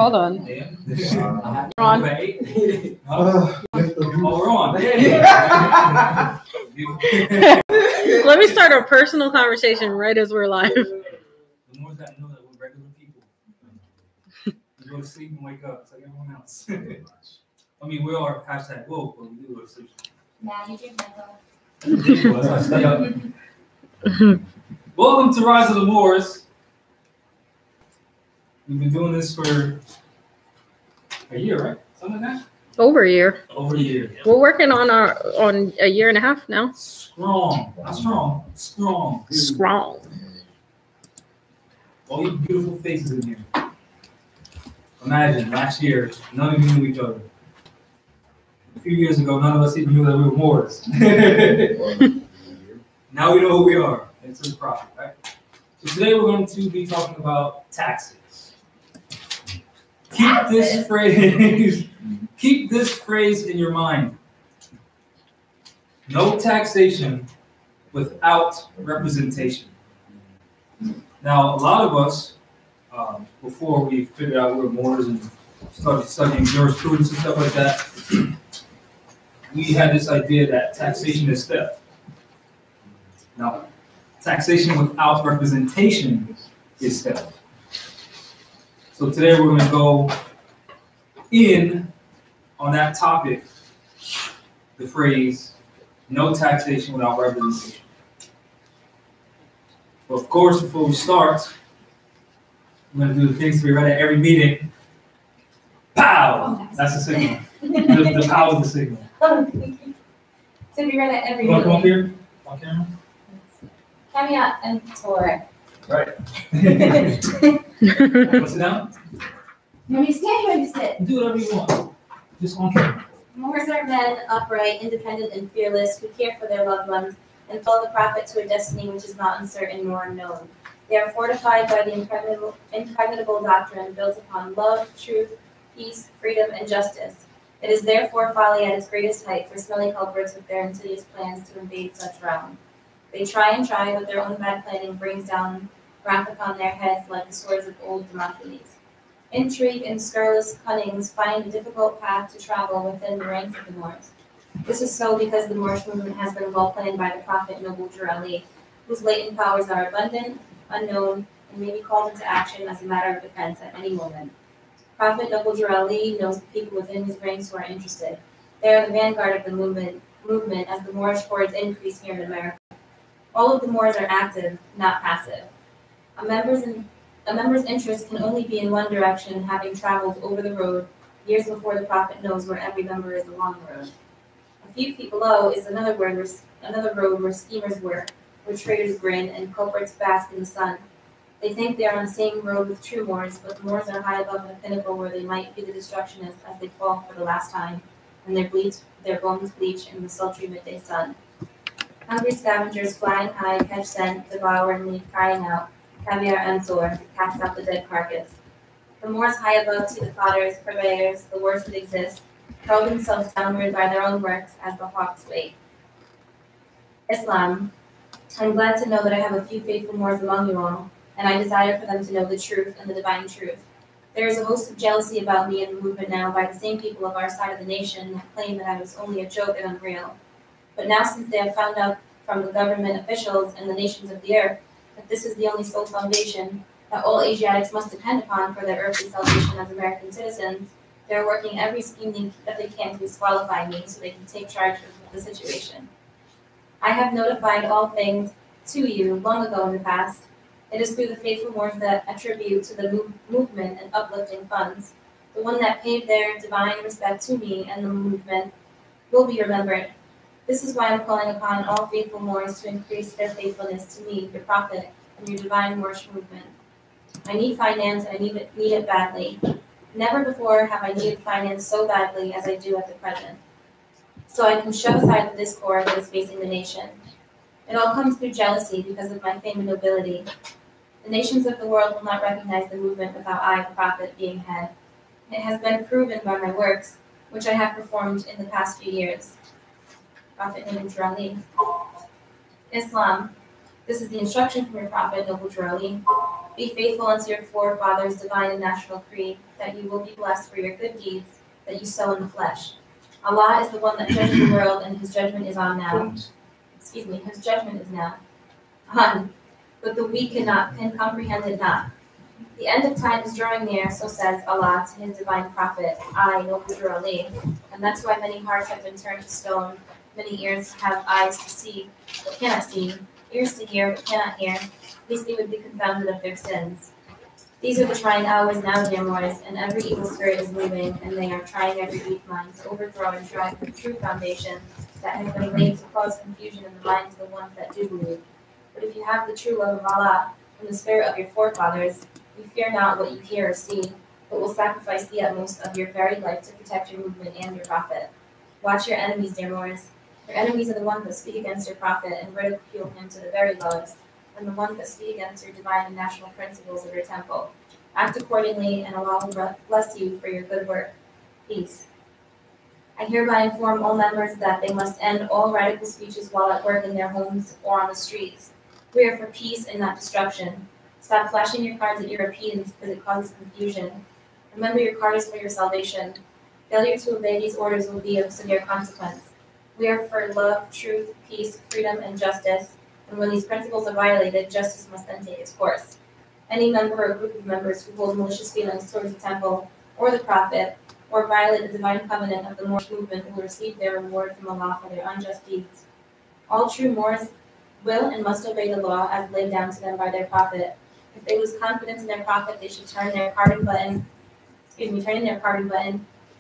Hold on. We're on. We're on. Yeah. Let me start a personal conversation right as we're live. The Moors got to know that we're regular people. You go to sleep and wake up. It's like everyone else. I mean, we are hashtag woke, but we do go to sleep. Nah, you drink mental. That's why I stay up. Welcome to Rise of the Moors. We've been doing this for a year, right? Something like that? Over a year. Over a year. We're working on a year and a half now. Strong. Not strong. Strong. Strong. All you beautiful faces in here. Imagine last year, none of you knew each other. A few years ago, none of us even knew that we were Moors. Now we know who we are. It's a profit, right? So today we're going to be talking about taxes. Keep this phrase in your mind. No taxation without representation. Now, a lot of us, before we figured out we were Moors and started studying jurisprudence and stuff like that, we had this idea that taxation is theft. Now, taxation without representation is theft. So today we're going to go in on that topic, the phrase, no taxation without representation. But of course, before we start, I'm going to do the things to be read at every meeting. Pow! That's the signal. The pow is the signal. To be read at every You want to come up meeting. here? On camera? Caveat emptor. Right. Want to sit down? You want me to stand or you sit? Do whatever you want. Just on camera. Moors are men, upright, independent, and fearless, who care for their loved ones and follow the prophet to a destiny which is not uncertain nor unknown. They are fortified by the impregnable doctrine built upon love, truth, peace, freedom, and justice. It is therefore folly at its greatest height for smelly culprits with their insidious plans to invade such realm. They try, but their own bad planning brings down wrath upon their heads like the swords of old Demosthenes. Intrigue and scurrilous cunnings find a difficult path to travel within the ranks of the Moors. This is so because the Moorish movement has been well planned by the prophet Noble Jurali, whose latent powers are abundant, unknown, and may be called into action as a matter of defense at any moment. Prophet Noble Jurali knows the people within his ranks who are interested. They are the vanguard of the movement as the Moorish hordes increase here in America. All of the Moors are active, not passive. A member's interest can only be in one direction, having traveled over the road years before the prophet knows where every member is along the road. A few feet below is another road where schemers work, where traders grin and culprits bask in the sun. They think they are on the same road with true Moors, but the Moors are high above the pinnacle where they might be the destructionists as they fall for the last time, and their bones bleach in the sultry midday sun. Hungry scavengers fly and hide, catch scent, devour, and leave crying out, caviar emptor, cast out the dead carcass. The Moors high above see the plotters, purveyors, the worst that exist, hurl themselves downward by their own works as the hawks wait. Islam. I'm glad to know that I have a few faithful Moors among you all, and I desire for them to know the truth and the divine truth. There is a host of jealousy about me in the movement now by the same people of our side of the nation that claim that I was only a joke and unreal. But now, since they have found out from the government officials and the nations of the earth that this is the only sole foundation that all Asiatics must depend upon for their earthly salvation as American citizens, they are working every scheme that they can to disqualify me so they can take charge of the situation. I have notified all things to you long ago in the past. It is through the faithful Moors that attribute to the movement and uplifting funds. The one that paid their divine respect to me and the movement will be remembered. This is why I'm calling upon all faithful Moors to increase their faithfulness to me, your prophet, and your divine Moorish movement. I need finance, and I need it badly. Never before have I needed finance so badly as I do at the present. So I can shove aside the discord that is facing the nation. It all comes through jealousy because of my fame and nobility. The nations of the world will not recognize the movement without I, the prophet, being head. It has been proven by my works, which I have performed in the past few years. Prophet Noble Jurali. Islam. This is the instruction from your prophet, noble Jerome. Be faithful unto your forefathers' divine and national creed, that you will be blessed for your good deeds that you sow in the flesh. Allah is the one that judges the world, and his judgment is on now. His judgment is now on, but the weak can comprehend it not. The end of time is drawing near, so says Allah to his divine prophet, I, noble Jerome. And that's why many hearts have been turned to stone, many ears have eyes to see, but cannot see, ears to hear, but cannot hear, lest they would be confounded of their sins. These are the trying hours now, dear Moors, and every evil spirit is moving, and they are trying every weak mind to overthrow and drive the true foundation that has been laid to cause confusion in the minds of the ones that do believe. But if you have the true love of Allah and the spirit of your forefathers, you fear not what you hear or see, but will sacrifice the utmost of your very life to protect your movement and your prophet. Watch your enemies, dear Moors. Your enemies are the ones that speak against your prophet and ridicule him to the very lowest, and the ones that speak against your divine and national principles of your temple. Act accordingly, and Allah will bless you for your good work. Peace. I hereby inform all members that they must end all radical speeches while at work in their homes or on the streets. We are for peace and not destruction. Stop flashing your cards at Europeans because it causes confusion. Remember your card is for your salvation. Failure to obey these orders will be of severe consequence. We are for love, truth, peace, freedom, and justice, and when these principles are violated, justice must then take its course. Any member or group of members who hold malicious feelings towards the temple or the prophet, or violate the divine covenant of the Moorish movement will receive their reward from Allah for their unjust deeds. All true Moors will and must obey the law as laid down to them by their prophet. If they lose confidence in their prophet, they should turn in their pardon button,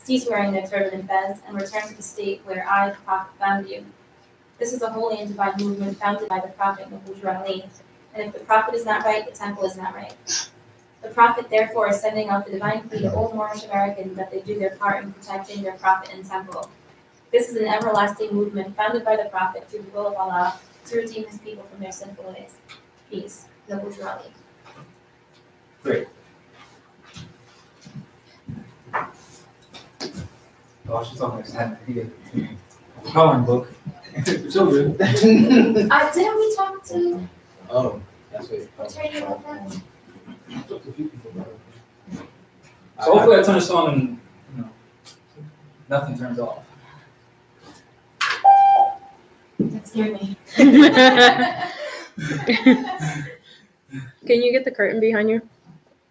cease wearing their turban and fez, and return to the state where I, the prophet, found you. This is a holy and divine movement founded by the prophet Muhammad, and if the prophet is not right, the temple is not right. The prophet, therefore, is sending out the divine plea to all Moorish Americans that they do their part in protecting their prophet and temple. This is an everlasting movement founded by the prophet through the will of Allah to redeem his people from their sinful ways. Peace. Noble Jerome. Great. Oh, she's on next time. Coloring book. For children. Didn't we talk to Oh, that's what attorney about that? So hopefully I turn this on and nothing turns off. That scared me. Can you get the curtain behind you?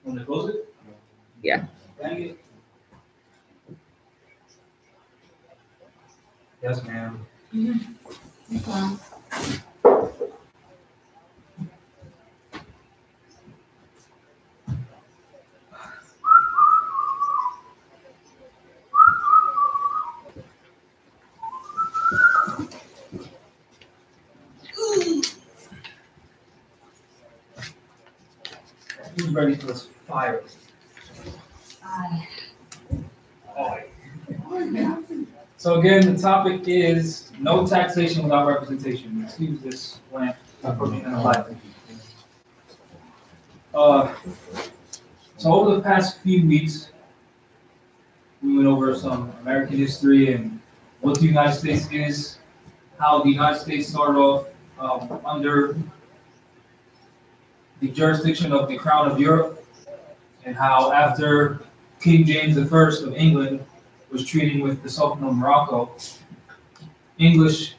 Want to close it? Yeah. Dang it. Yes, ma'am. Wow. Who's ready for this fire? So again, the topic is no taxation without representation. Excuse this lamp. I'm putting in a light. So over the past few weeks, we went over some American history and what the United States is, how the United States started off under the jurisdiction of the Crown of Europe, and how after King James I of England was treating with the Sultan of Morocco, the English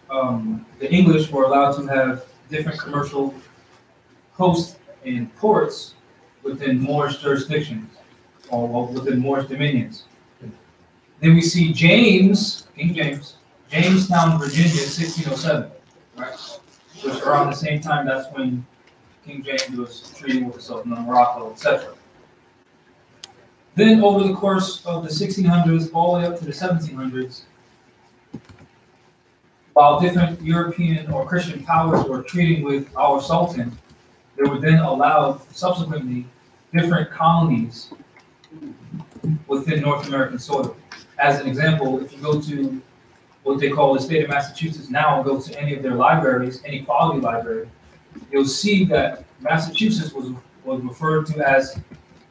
were allowed to have different commercial posts and ports within Moorish jurisdictions, or within Moorish dominions. Then we see King James, Jamestown, Virginia, 1607, right? Which around the same time, that's when King James was treating with the Sultan of Morocco, etc. Then over the course of the 1600s all the way up to the 1700s, while different European or Christian powers were treating with our Sultan, they were then allowed subsequently different colonies within North American soil. As an example, if you go to what they call the state of Massachusetts now and go to any of their libraries, any quality library, you'll see that Massachusetts was referred to as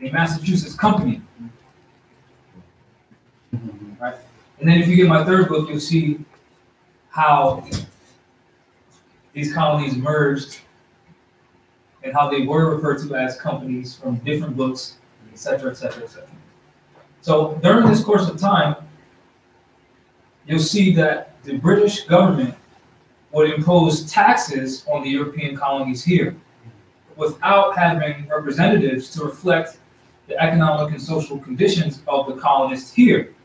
a Massachusetts company. Right? And then if you get my third book, you'll see how these colonies merged and how they were referred to as companies from different books, etc., etc., etc. So during this course of time, you'll see that the British government would impose taxes on the European colonies here without having representatives to reflect the economic and social conditions of the colonists here.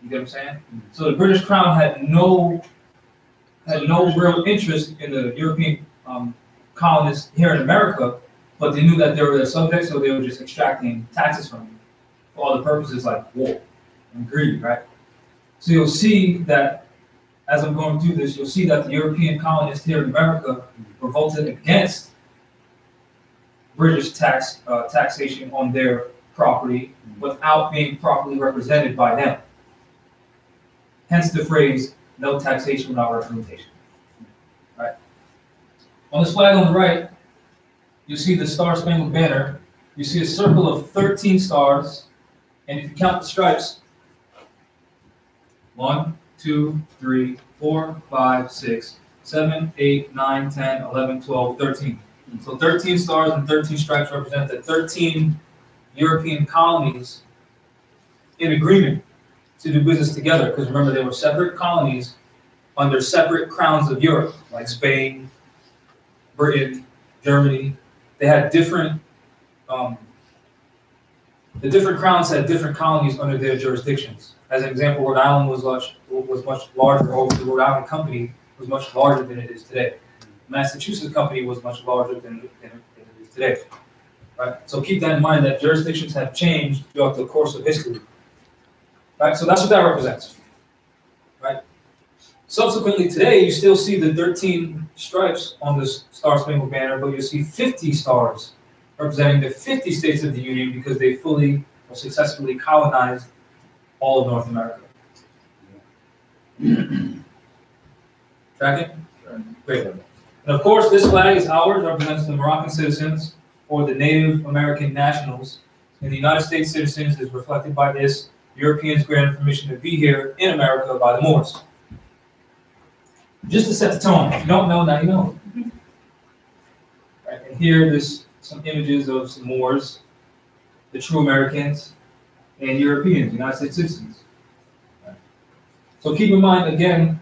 You get what I'm saying? So the British Crown had no real interest in the European colonists here in America, but they knew that they were their subjects, so they were just extracting taxes from them for all the purposes like war and greed, right? So you'll see that as I'm going through this, you'll see that the European colonists here in America revolted against British taxation on their property without being properly represented by them. Hence the phrase, no taxation without representation. Right. On this flag on the right, you see the Star-Spangled Banner. You see a circle of 13 stars, and if you count the stripes, 1, 2, 3, 4, 5, 6, 7, 8, 9, 10, 11, 12, 13. So 13 stars and 13 stripes represent the 13 European colonies in agreement to do business together. Because remember, they were separate colonies under separate crowns of Europe, like Spain, Britain, Germany. They had different, the different crowns had different colonies under their jurisdictions. As an example, Rhode Island was much larger, or the Rhode Island Company was much larger than it is today. Massachusetts Company was much larger than it is today. Right? So keep that in mind, that jurisdictions have changed throughout the course of history. Right? So that's what that represents. Right? Subsequently today, you still see the 13 stripes on this Star-Spangled Banner, but you see 50 stars representing the 50 states of the Union because they fully or successfully colonized all of North America. Tracking? Great. And of course, this flag is ours, represents the Moroccan citizens or the Native American nationals. And the United States citizens is reflected by this. Europeans granted permission to be here in America by the Moors. Just to set the tone. If you don't know, now you know. Right, and here, there's some images of some Moors, the true Americans, and Europeans, United States citizens. Right. So keep in mind, again,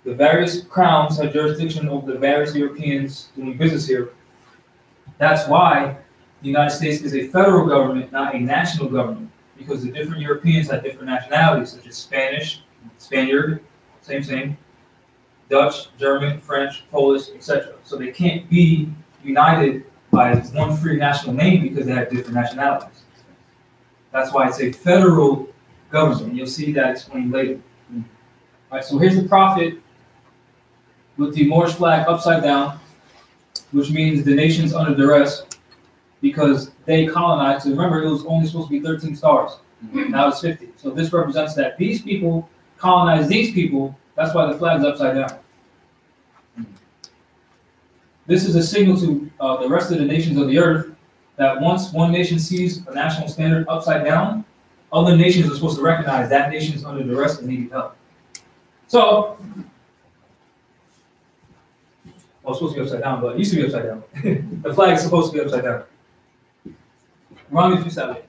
the various crowns have jurisdiction over the various Europeans doing business here. That's why the United States is a federal government, not a national government, because the different Europeans have different nationalities, such as Spanish, Spaniard, same, Dutch, German, French, Polish, etc. So they can't be united by one free national name because they have different nationalities. That's why it's a federal government. You'll see that explained later. All right, so here's the prophet with the Moorish flag upside down, which means the nation's under duress because they colonized. So remember, it was only supposed to be 13 stars. Now it's 50. So this represents that these people colonized these people. That's why the flag's upside down. This is a signal to the rest of the nations of the earth that once one nation sees a national standard upside down, other nations are supposed to recognize that nation is under duress and needing help. So, well, it's supposed to be upside down, but it used to be upside down. The flag is supposed to be upside down. Run me through that way.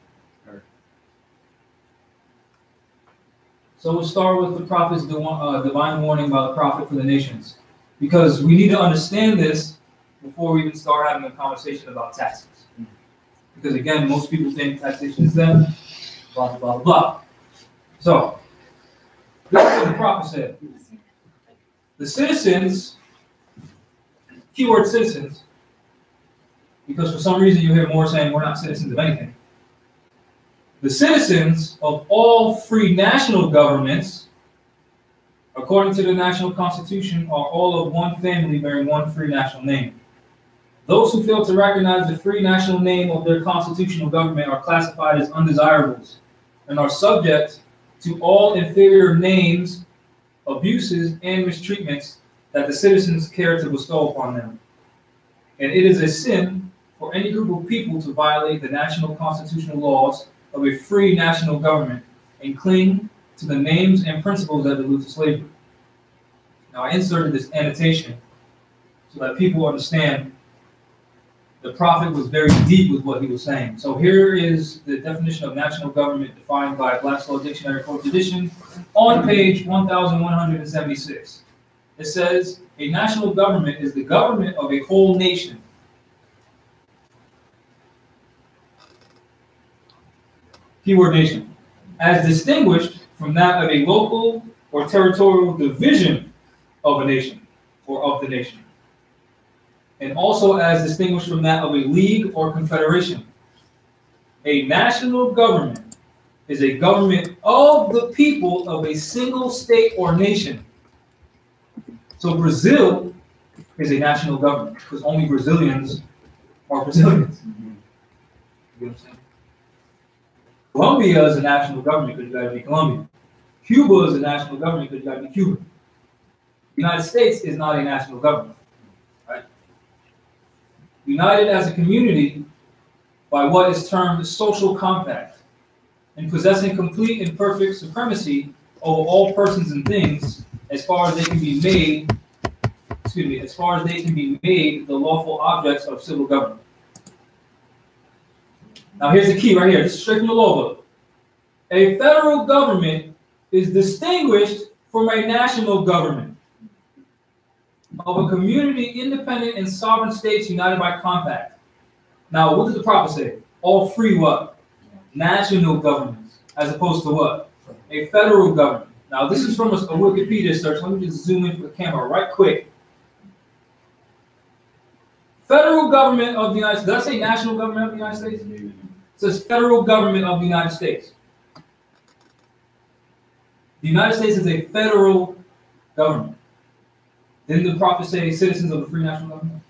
So we'll start with the prophet's divine warning by the prophet for the nations. Because we need to understand this before we even start having a conversation about taxes. Because again, most people think taxation is them, blah, blah, blah, blah. So, this is what the prophet said. The citizens, keyword citizens, because for some reason you hear more saying we're not citizens of anything. The citizens of all free national governments, according to the national constitution, are all of one family bearing one free national name. Those who fail to recognize the free national name of their constitutional government are classified as undesirables and are subject to all inferior names, abuses, and mistreatments that the citizens care to bestow upon them. And it is a sin for any group of people to violate the national constitutional laws of a free national government and cling to the names and principles that allude to slavery. Now, I inserted this annotation so that people understand the prophet was very deep with what he was saying. So here is the definition of national government defined by Black's Law Dictionary, 4th edition, on page 1176. It says, a national government is the government of a whole nation. Keyword nation. As distinguished from that of a local or territorial division of a nation or of the nation. And also as distinguished from that of a league or confederation. A national government is a government of the people of a single state or nation. So Brazil is a national government because only Brazilians are Brazilians. You know what I'm saying? Colombia is a national government because you got to be Colombian. Cuba is a national government because you got to be Cuban. The United States is not a national government. Right? United as a community by what is termed social compact, and possessing complete and perfect supremacy over all persons and things, as far as they can be made, as far as they can be made the lawful objects of civil government. Now here's the key right here. This is straight from the law book. A federal government is distinguished from a national government of a community independent and sovereign states united by compact. Now, what does the prophet say? All free what? National governments, as opposed to what? A federal government. Now, this is from a Wikipedia search. Let me just zoom in for the camera right quick. Federal government of the United States. Did I say national government of the United States? It says federal government of the United States. The United States is a federal government. Didn't the prophet say citizens of the free national government?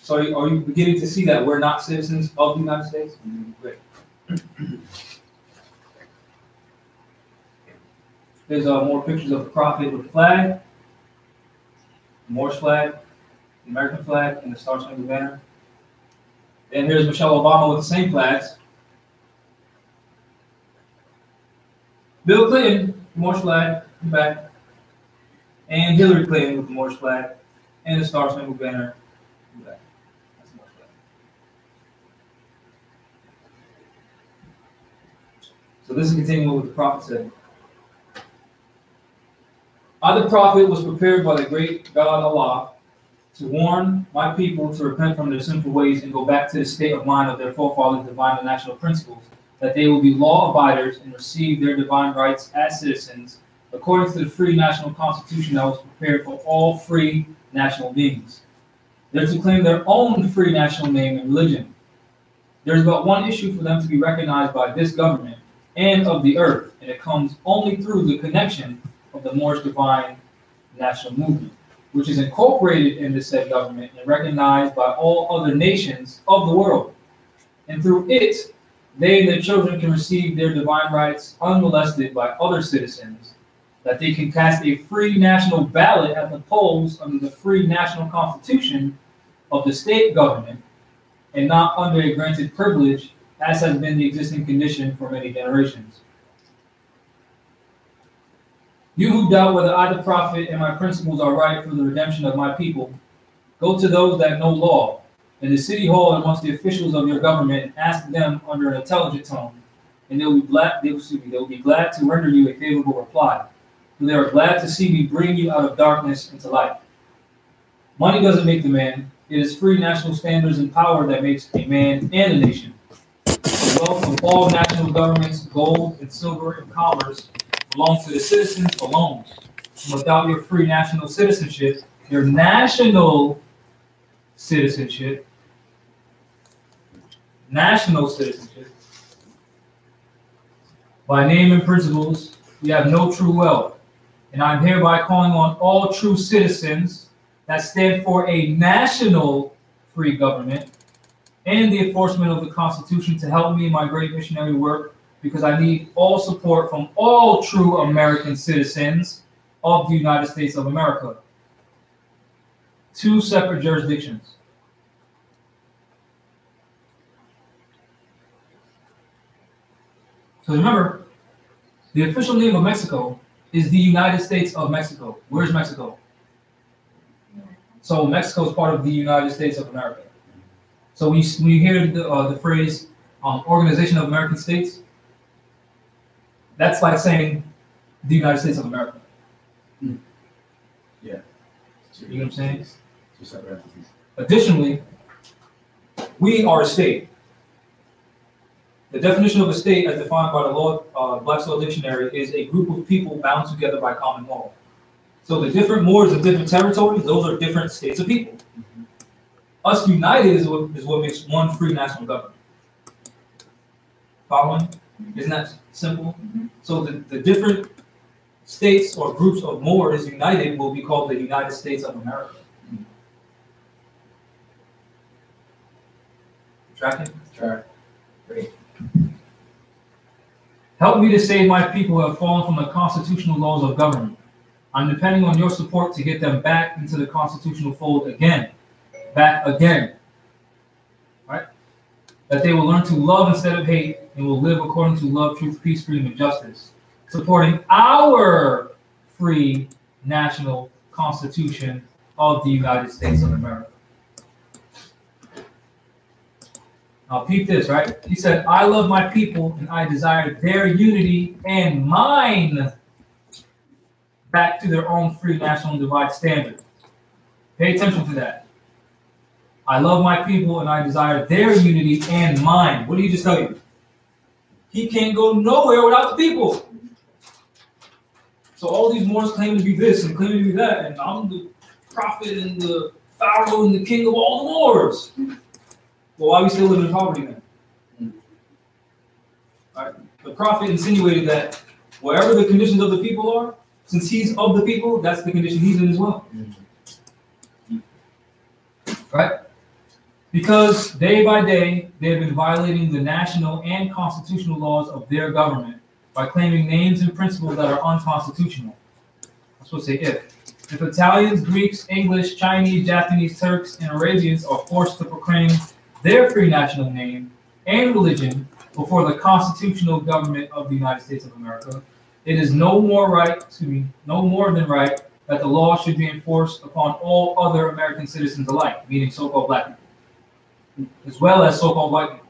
So are you beginning to see that we're not citizens of the United States? Great. There's more pictures of the prophet with the flag, the Moorish flag, the American flag, and the Star Spangled Banner. And here's Michelle Obama with the same flags. Bill Clinton, the Moorish flag, in the back. And Hillary Clinton with the Moorish flag and the Star Spangled Banner in the back. That's the Moorish flag. So this is continuing what the prophet said. I, the prophet, was prepared by the great God Allah to warn my people to repent from their sinful ways and go back to the state of mind of their forefathers' divine and national principles, that they will be law abiders and receive their divine rights as citizens according to the free national constitution that was prepared for all free national beings. They're to claim their own free national name and religion. There's but one issue for them to be recognized by this government and of the earth, and it comes only through the connection of the Moorish divine national movement, which is incorporated in this said government and recognized by all other nations of the world. And through it, they and their children can receive their divine rights unmolested by other citizens, that they can cast a free national ballot at the polls under the free national constitution of the state government, and not under a granted privilege, as has been the existing condition for many generations. You who doubt whether I, the prophet, and my principles are right for the redemption of my people, go to those that know law, in the city hall and amongst the officials of your government, and ask them under an intelligent tone, and they will be glad to render you a favorable reply. For they are glad to see me bring you out of darkness into light. Money doesn't make the man. It is free national standards and power that makes a man and a nation. The wealth of all national governments, gold and silver and commerce, belongs to the citizens alone. And without your free national citizenship, national citizenship, by name and principles, you have no true wealth. And I'm hereby calling on all true citizens that stand for a national free government and the enforcement of the Constitution to help me in my great missionary work, because I need all support from all true American citizens of the United States of America. 2 separate jurisdictions. So remember, the official name of Mexico is the United States of Mexico. Where's Mexico? So Mexico is part of the United States of America. So when you hear the phrase Organization of American States, that's like saying the United States of America. Yeah. You know what I'm saying? Two separate entities. Additionally, we are a state. The definition of a state, as defined by the Black's Law Dictionary, is a group of people bound together by common law. So the different Moors of different territories, those are different states of people. Us united is what makes one free national government. Following? Isn't that simple? So the different states or groups of Moors united will be called the United States of America. Tracking? Track. Great. Help me to save my people who have fallen from the constitutional laws of government. I'm depending on your support to get them back into the constitutional fold again. Back again. Right? That they will learn to love instead of hate and will live according to love, truth, peace, freedom, and justice. Supporting our free national constitution of the United States of America. Now, peep this, right? He said, I love my people and I desire their unity and mine back to their own free national and divine standard. Pay attention to that. I love my people and I desire their unity and mine. What did he just tell you? He can't go nowhere without the people. So all these Moors claim to be this and claim to be that, and I'm the prophet and the pharaoh and the king of all the Moors. Well, why are we still living in poverty then? All right. The prophet insinuated that wherever the conditions of the people are, since he's of the people, that's the condition he's in as well. Right? Because day by day, they have been violating the national and constitutional laws of their government by claiming names and principles that are unconstitutional. I'm supposed to say if. If Italians, Greeks, English, Chinese, Japanese, Turks, and Arabians are forced to proclaim their free national name and religion before the constitutional government of the United States of America, it is no more than right that the law should be enforced upon all other American citizens alike, meaning so-called black people, as well as so-called white people.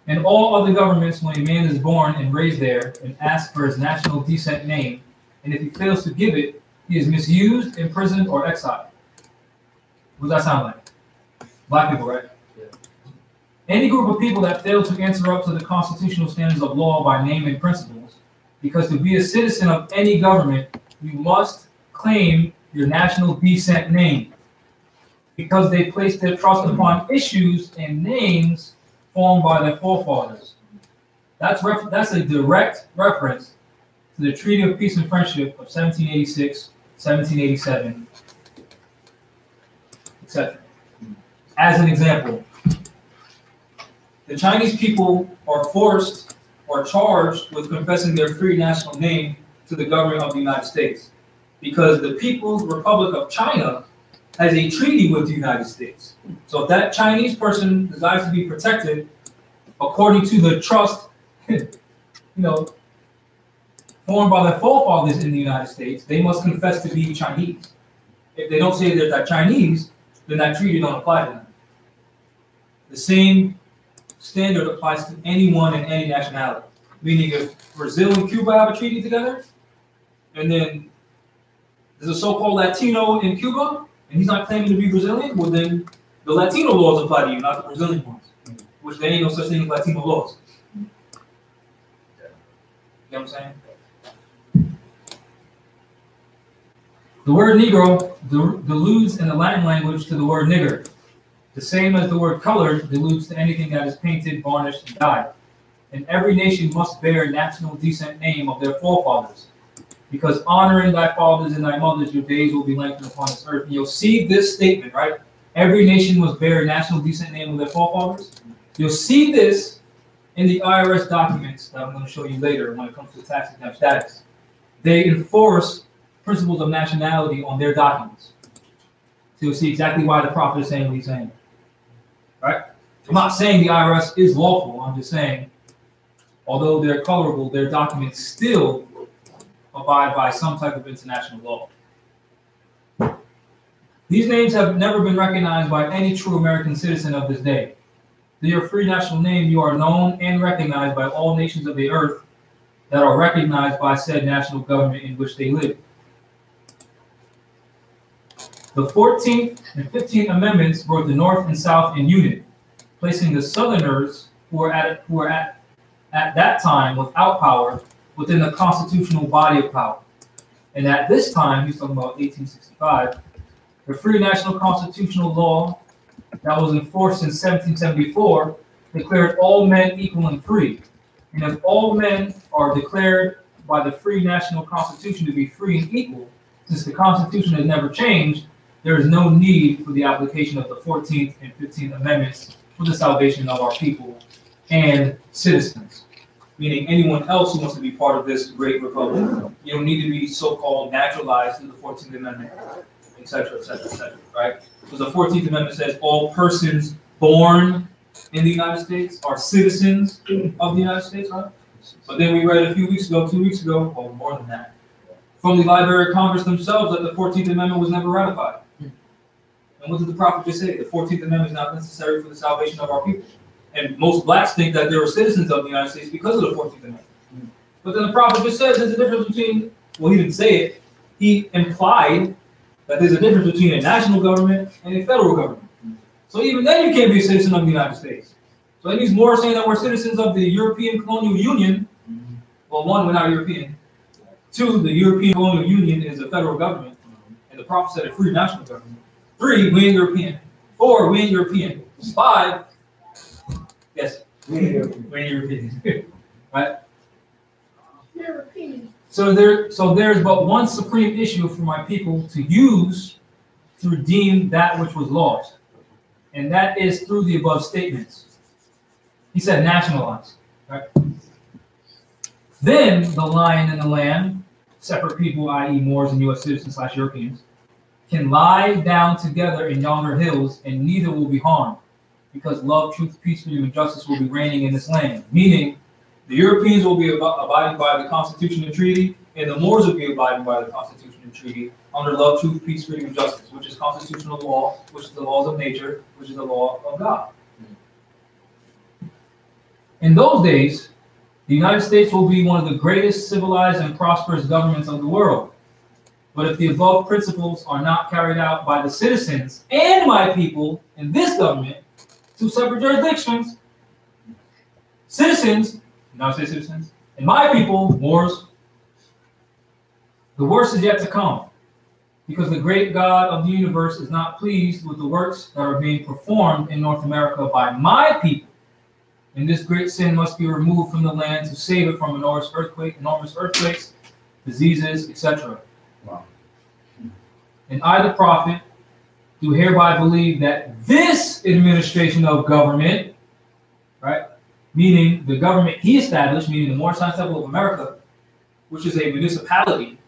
And all other governments, when a man is born and raised there and asks for his national descent name, and if he fails to give it, he is misused, imprisoned, or exiled. What does that sound like? Black people, right? Yeah. Any group of people that fail to answer up to the constitutional standards of law by name and principles, because to be a citizen of any government, you must claim your national descent name, because they place their trust upon issues and names formed by their forefathers. That's a direct reference to the Treaty of Peace and Friendship of 1786, 1787, etc. As an example, the Chinese people are forced or charged with confessing their free national name to the government of the United States because the People's Republic of China has a treaty with the United States. So if that Chinese person desires to be protected according to the trust, formed by their forefathers in the United States, they must confess to be Chinese. If they don't say they're Chinese, then that treaty don't apply to them. The same standard applies to anyone in any nationality. Meaning if Brazil and Cuba have a treaty together, and then there's a so-called Latino in Cuba, and he's not claiming to be Brazilian, well then the Latino laws apply to you, not the Brazilian ones. Which there ain't no such thing as Latino laws. You know what I'm saying? The word Negro deludes in the Latin language to the word nigger, the same as the word colored deludes to anything that is painted, varnished, and dyed. And every nation must bear a national descent name of their forefathers, because honoring thy fathers and thy mothers, your days will be lengthened upon this earth. And you'll see this statement, right? Every nation must bear a national descent name of their forefathers. You'll see this in the IRS documents that I'm going to show you later when it comes to tax exempt status. They enforce principles of nationality on their documents. So you'll see exactly why the prophet is saying what he's saying. Right? I'm not saying the IRS is lawful. I'm just saying, although they're colorable, their documents still abide by some type of international law. These names have never been recognized by any true American citizen of this day. Through your free national name, you are known and recognized by all nations of the earth that are recognized by said national government in which they live. The 14th and 15th Amendments brought the North and South in union, placing the Southerners who were at that time without power within the constitutional body of power. And at this time, he's talking about 1865, the free national constitutional law that was enforced in 1774 declared all men equal and free. And if all men are declared by the free national constitution to be free and equal, since the Constitution has never changed, there is no need for the application of the 14th and 15th Amendments for the salvation of our people and citizens, meaning anyone else who wants to be part of this great republic. You don't need to be so-called naturalized through the 14th Amendment, etc., etc., etc., right? Because the 14th Amendment says all persons born in the United States are citizens of the United States, right? But then we read a few weeks ago, 2 weeks ago, or more than that, from the Library of Congress themselves that the 14th Amendment was never ratified. And what did the prophet just say? The 14th Amendment is not necessary for the salvation of our people. And most blacks think that they were citizens of the United States because of the 14th Amendment. But then the prophet just says there's a difference between, well, he didn't say it, he implied that there's a difference between a national government and a federal government. So even then you can't be a citizen of the United States. So it means more saying that we're citizens of the European Colonial Union. Well, one, we're not European. Two, the European Colonial Union is a federal government. And the prophet said a free national government. Three, we ain't European. Four, we ain't European. Five, yes, we ain't European. Right? European. So there's but one supreme issue for my people to use to redeem that which was lost. And that is through the above statements. He said nationalize. Right? Then the lion and the lamb, separate people, i.e. Moors and U.S. citizens / Europeans, can lie down together in yonder hills, and neither will be harmed, because love, truth, peace, freedom, and justice will be reigning in this land. Meaning, the Europeans will be abiding by the Constitution and Treaty, and the Moors will be abiding by the Constitution and Treaty under love, truth, peace, freedom, and justice, which is constitutional law, which is the laws of nature, which is the law of God. In those days, the United States will be one of the greatest civilized and prosperous governments of the world. But if the above principles are not carried out by the citizens and my people in this government, two separate jurisdictions, citizens, United States citizens, and my people, Moors, the worst is yet to come, because the great God of the universe is not pleased with the works that are being performed in North America by my people. And this great sin must be removed from the land to save it from enormous earthquakes, diseases, etc. Wow. And I, the prophet, do hereby believe that this administration of government, right, meaning the government he established, meaning the Moorish Science Temple of America, which is a municipality,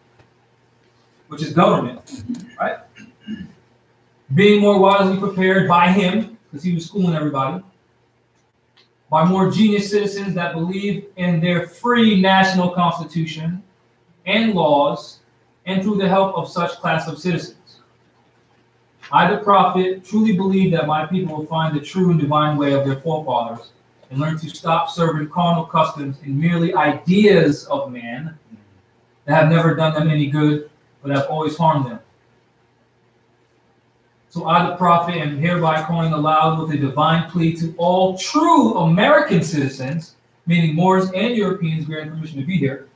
which is government, right, being more wisely prepared by him, because he was schooling everybody, by more genius citizens that believe in their free national constitution and laws, and through the help of such class of citizens. I, the prophet, truly believe that my people will find the true and divine way of their forefathers and learn to stop serving carnal customs and merely ideas of man that have never done them any good, but have always harmed them. So I, the prophet, am hereby calling aloud with a divine plea to all true American citizens, meaning Moors and Europeans granted permission to be here,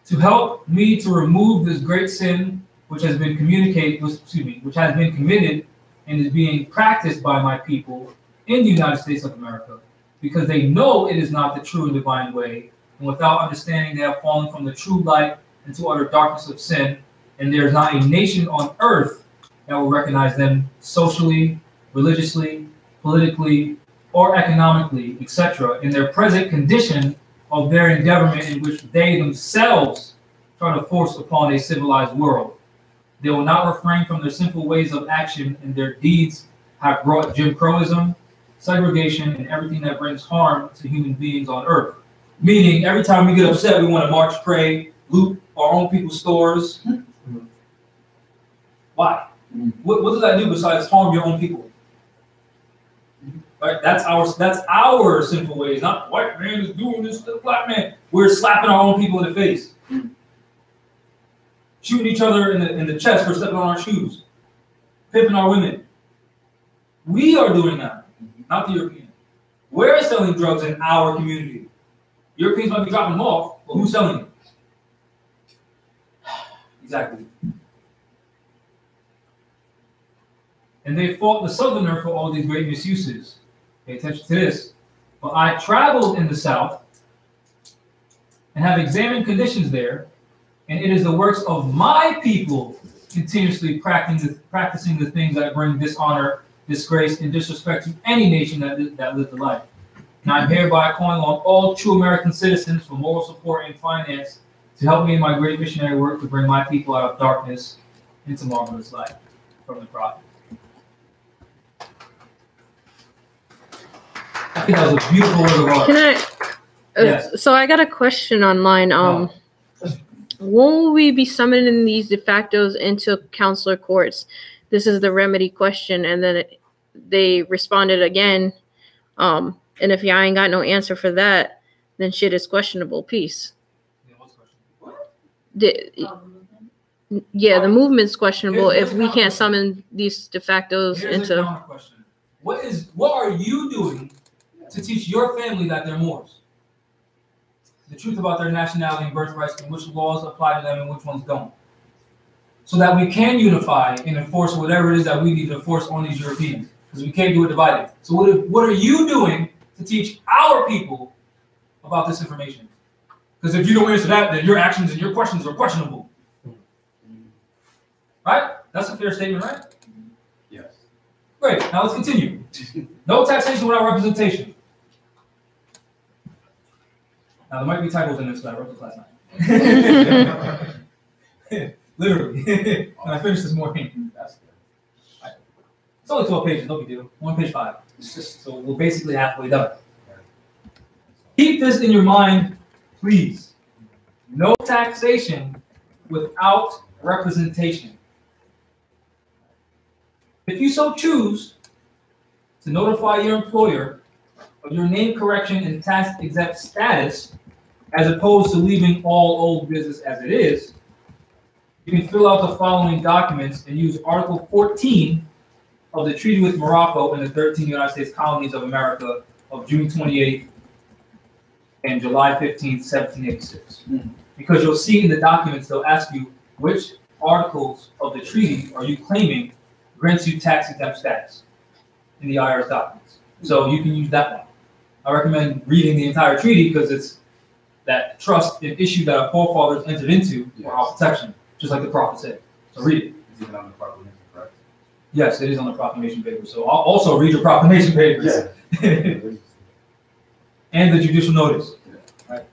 to help me to remove this great sin which has been which has been committed and is being practiced by my people in the United States of America, because they know it is not the true and divine way, and without understanding they have fallen from the true light into utter darkness of sin, and there is not a nation on earth that will recognize them socially, religiously, politically, or economically, etc., in their present condition of their endeavorment in which they themselves try to force upon a civilized world. They will not refrain from their sinful ways of action, and their deeds have brought Jim Crowism, segregation, and everything that brings harm to human beings on earth. Meaning, every time we get upset, we want to march, pray, loot our own people's stores, Why? What does that do besides harm your own people? Right? That's our sinful ways. Not the white man is doing this to the black man. We're slapping our own people in the face, shooting each other in the chest for stepping on our shoes, pimping our women. We are doing that, not the European. We're selling drugs in our community. Europeans might be dropping them off, but who's selling them? Exactly. And they fault the Southerner for all these great misuses. Pay attention to this. But I traveled in the South and have examined conditions there, and it is the works of my people continuously practicing the things that bring dishonor, disgrace, and disrespect to any nation that lived the life. And I'm hereby calling on all true American citizens for moral support and finance to help me in my great missionary work to bring my people out of darkness into marvelous light. From the prophet. I think that was a beautiful word of art. Can I? Yes. So I got a question online. Won't we be summoning these de factos into counselor courts? This is the remedy question, and then they responded again. And if y'all ain't got no answer for that, then shit is questionable. Peace. Yeah, the movement's questionable if we can't summon these de factos into. A question. What are you doing to teach your family that they're Moors? The truth about their nationality and birthrights, and which laws apply to them and which ones don't. So that we can unify and enforce whatever it is that we need to enforce on these Europeans. Because we can't do it divided. So what are you doing to teach our people about this information? Because if you don't answer that, then your actions and your questions are questionable. Right? That's a fair statement, right? Yes. Great. Now let's continue. No taxation without representation. Now there might be typos in this, but I wrote this last night. Literally. And I finished this morning. That's good. It's only 12 pages, no big deal. 1 page 5. So we're basically halfway done. Keep this in your mind, please. No taxation without representation. If you so choose to notify your employer of your name correction and tax exempt status, as opposed to leaving all old business as it is, you can fill out the following documents and use Article 14 of the Treaty with Morocco and the 13 United States Colonies of America of June 28th and July 15th, 1786. Because you'll see in the documents, they'll ask you which articles of the treaty are you claiming grants you tax exempt status in the IRS documents. So you can use that one. I recommend reading the entire treaty because it's that trust and issue that our forefathers entered into for our protection, just like the prophet said. So read it. Is it on the proclamation, correct? Yes, it is on the proclamation papers. So I'll also read your proclamation papers. Yeah. And the judicial notice. Right.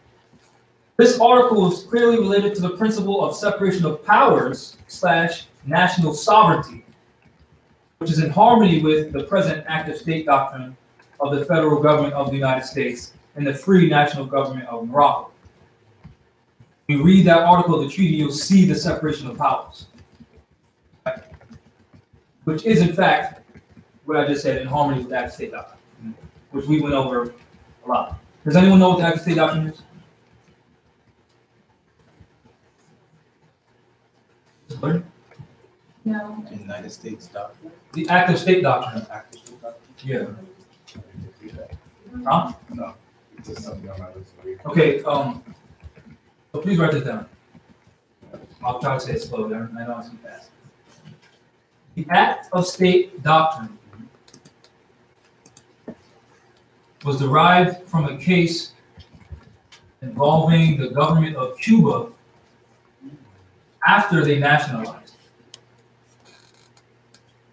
This article is clearly related to the principle of separation of powers / national sovereignty, which is in harmony with the present active state doctrine of the federal government of the United States and the free national government of Morocco. When you read that article of the treaty, you'll see the separation of powers, right? Which is, in fact, what I just said, in harmony with the active state doctrine, which we went over a lot. Does anyone know what the active state doctrine is? No. United States doctrine. The active state doctrine. Active state doctrine. Yeah. Huh? No. It's just something on my list. Okay. So please write this down. I'll try to say it slow there. I know it's too fast. The Act of State Doctrine was derived from a case involving the government of Cuba after they nationalized.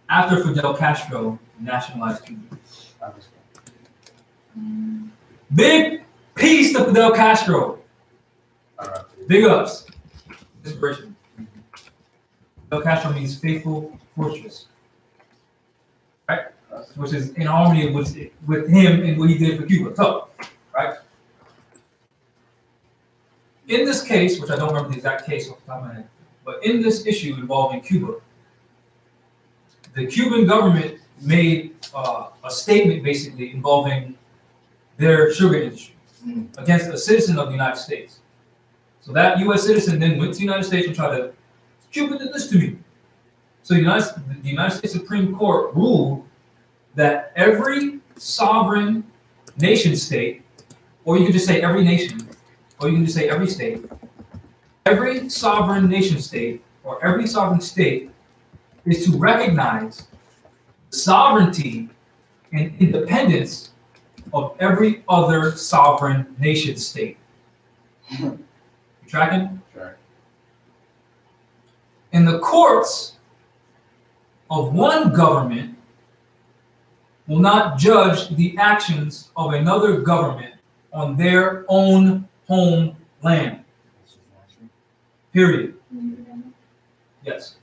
After Fidel Castro nationalized Cuba. Big peace to Fidel Castro. Big ups. Inspiration. Fidel Castro means faithful fortress. Right? Which is in harmony with him and what he did for Cuba. So, right? In this case, which I don't remember the exact case off the top of my head, but in this issue involving Cuba, the Cuban government made a statement basically involving their sugar industry against a citizen of the United States. So that U.S. citizen then went to the United States and tried to, Cuba did this to me. So the United States Supreme Court ruled that every sovereign nation state, or you could just say every nation, or you can just say every state, every sovereign nation state, or every sovereign state is to recognize the sovereignty and independence of every other sovereign nation state. You tracking? Sure. In the courts of one government will not judge the actions of another government on their own homeland. Period. Yes.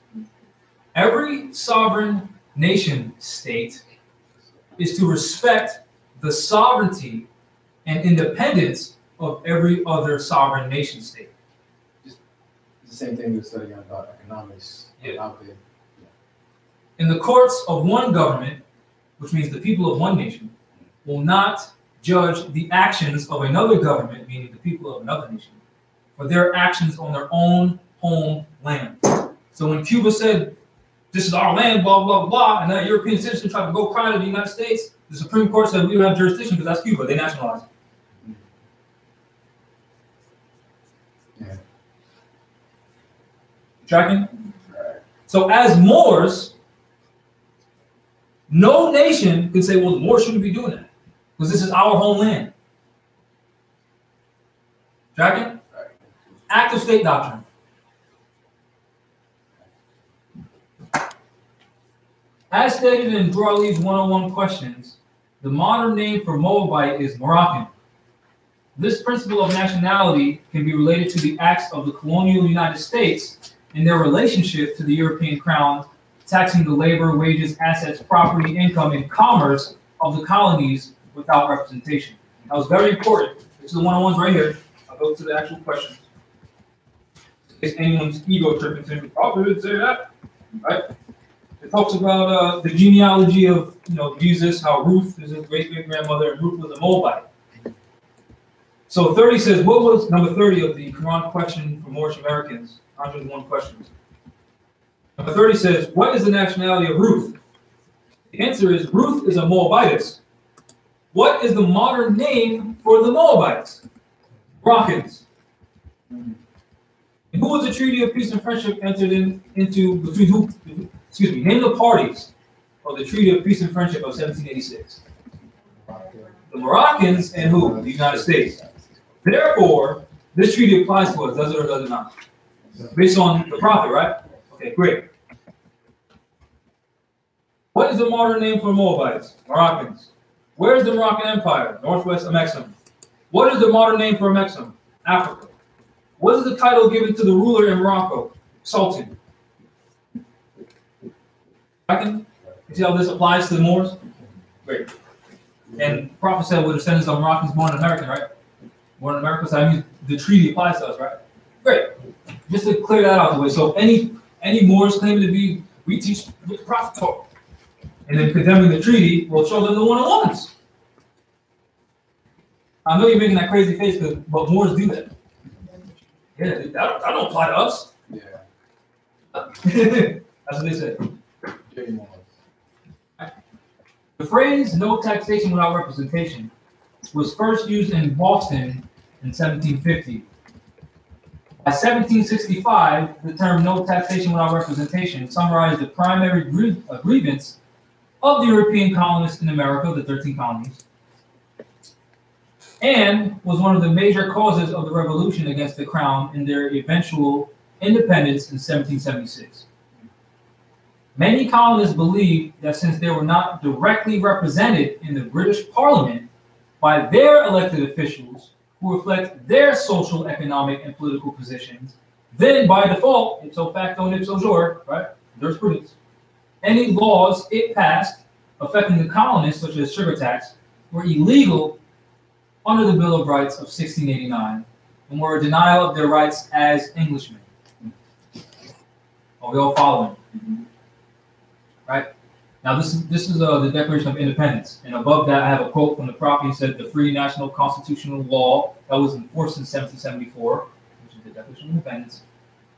Every sovereign nation state is to respect the sovereignty and independence of every other sovereign nation state. It's the same thing we're studying about economics out there. In the courts of one government, which means the people of one nation, will not judge the actions of another government, meaning the people of another nation, for their actions on their own homeland. So when Cuba said, this is our land, blah, blah, blah, and that European citizen tried to go cry to the United States, the Supreme Court said we don't have jurisdiction because that's Cuba. They nationalized it. Yeah. Tracking? So as Moors, no nation could say, well, the Moors shouldn't be doing that because this is our homeland. Tracking? Active state doctrine. As stated in Drali's 101 questions, the modern name for Moabite is Moroccan. This principle of nationality can be related to the acts of the colonial United States and their relationship to the European crown, taxing the labor, wages, assets, property, income, and commerce of the colonies without representation. That was very important. This is the 101s right here. I'll go to the actual questions. In case anyone's ego tripping to me, probably didn't say that, right? It talks about the genealogy of Jesus, how Ruth is his great-great-grandmother, and Ruth was a Moabite. So 30 says, what was number 30 of the Quran question for Moorish Americans? 101 questions. Number 30 says, what is the nationality of Ruth? The answer is Ruth is a Moabitess. What is the modern name for the Moabites? Moroccans. And who was the treaty of peace and friendship entered into between who? Excuse me, name the parties of the Treaty of Peace and Friendship of 1786. The Moroccans and who? The United States. Therefore, this treaty applies to us, does it or does it not? Based on the prophet, right? Okay, great. What is the modern name for Moabites? Moroccans. Where is the Moroccan Empire? Northwest Amexem. What is the modern name for Amexem? Africa. What is the title given to the ruler in Morocco? Sultan. You see how this applies to the Moors? Great. And the prophet said we're descendants of Moroccans born in America, right? Born in America, so that means the treaty applies to us, right? Great. Just to clear that out the way. So any Moors claiming to be, we teach what the prophet taught, and then condemning the treaty, we'll show them the 101s. I know you're making that crazy face, but Moors do that. Yeah, that don't apply to us. Yeah. That's what they said. The phrase "no taxation without representation" was first used in Boston in 1750. By 1765, the term "no taxation without representation" summarized the primary grievance of the European colonists in America, the 13 colonies, and was one of the major causes of the revolution against the crown in their eventual independence in 1776. Many colonists believed that since they were not directly represented in the British Parliament by their elected officials who reflect their social, economic, and political positions, then by default, ipso facto and ipso jure, right, jurisprudence, any laws it passed affecting the colonists, such as sugar tax, were illegal under the Bill of Rights of 1689 and were a denial of their rights as Englishmen. Are we all following? Right? Now, this is the Declaration of Independence, and above that, I have a quote from the prophet. He said, "The free national constitutional law that was enforced in 1774, which is the Declaration of Independence,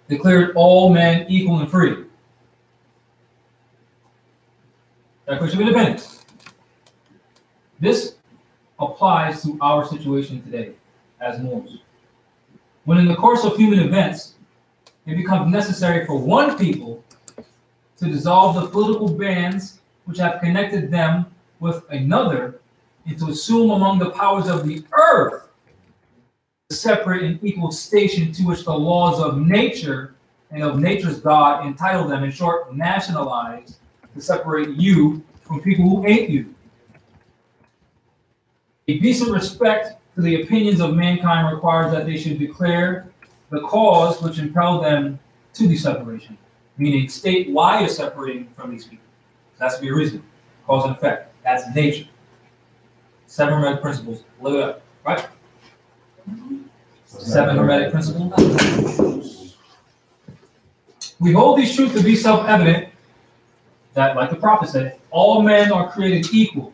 declared all men equal and free." Declaration of Independence. This applies to our situation today as Moors. When in the course of human events, it becomes necessary for one people to dissolve the political bands which have connected them with another, and to assume among the powers of the earth the separate and equal station to which the laws of nature and of nature's God entitle them, in short, nationalize, to separate you from people who ain't you. A decent respect to the opinions of mankind requires that they should declare the cause which impelled them to the separation, meaning state why you're separating from these people. There has to be a reason, cause and effect. That's nature. 7 Hermetic principles. Look it up, right? 7 Hermetic principles. We hold these truths to be self-evident, that, like the prophet said, all men are created equal,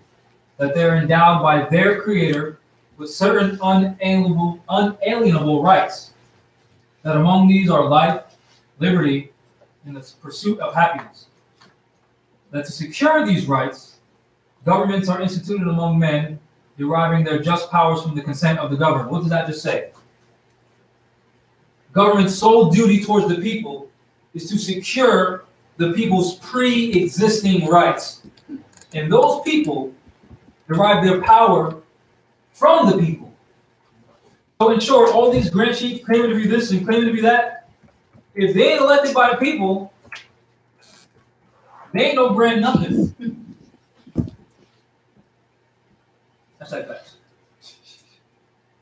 that they're endowed by their Creator with certain unalienable rights, that among these are life, liberty, and the pursuit of happiness. That to secure these rights, governments are instituted among men, deriving their just powers from the consent of the governed. What does that just say? Government's sole duty towards the people is to secure the people's pre-existing rights. And those people derive their power from the people. So in short, all these grand chiefs claiming to be this and claiming to be that, if they ain't elected by the people, they ain't no grand nothing. That's like that.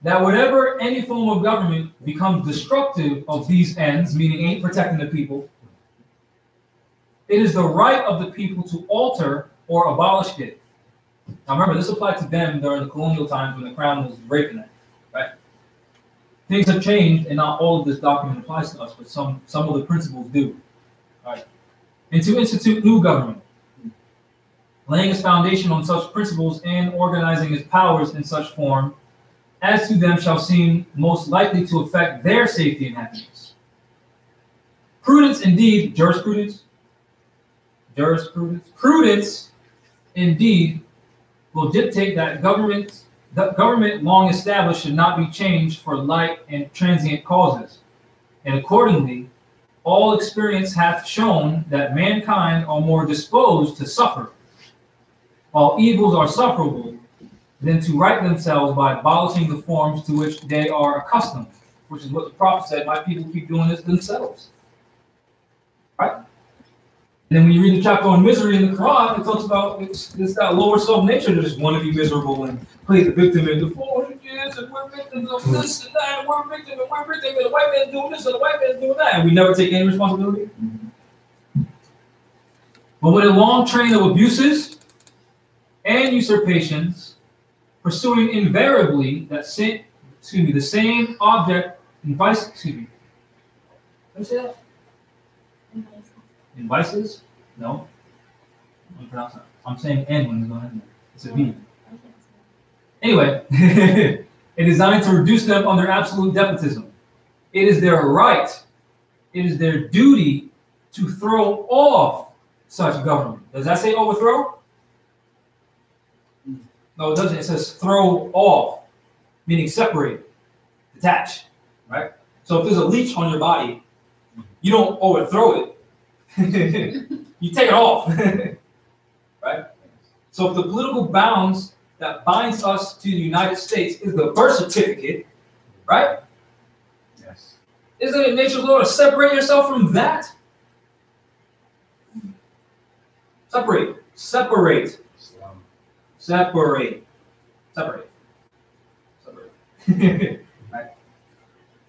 That whatever any form of government becomes destructive of these ends, meaning ain't protecting the people, it is the right of the people to alter or abolish it. Now remember, this applied to them during the colonial times when the crown was raping it, right? Things have changed, and not all of this document applies to us, but some of the principles do. Right? And to institute new government, laying its foundation on such principles and organizing its powers in such form as to them shall seem most likely to affect their safety and happiness. Prudence, indeed, prudence, indeed, will dictate that government long established should not be changed for light and transient causes. And accordingly, all experience hath shown that mankind are more disposed to suffer, while evils are sufferable, than to right themselves by abolishing the forms to which they are accustomed, which is what the prophet said, my people keep doing this themselves. Right? And then when you read the chapter on misery in the Quran, it talks about it's that lower self nature to just want to be miserable and play the victim in the 400 years, and we're victims of this and that, and we're victims, and we're victims, and the white man's doing this, and the white man's doing that, and we never take any responsibility. But when a long train of abuses and usurpations, pursuing invariably the same object in vice, Let me say that. In vices? No. I'm saying N when it's going in there. It's a V. Anyway, it is designed to reduce them under absolute despotism. It is their right, it is their duty to throw off such government. Does that say overthrow? No, it doesn't. It says throw off, meaning separate, detach, right? So if there's a leech on your body, you don't overthrow it. You take it off, right? So if the political bounds that binds us to the United States is the birth certificate, right? Yes. Isn't it nature's law to separate yourself from that? Separate. Separate. Separate. Separate. Separate. Right?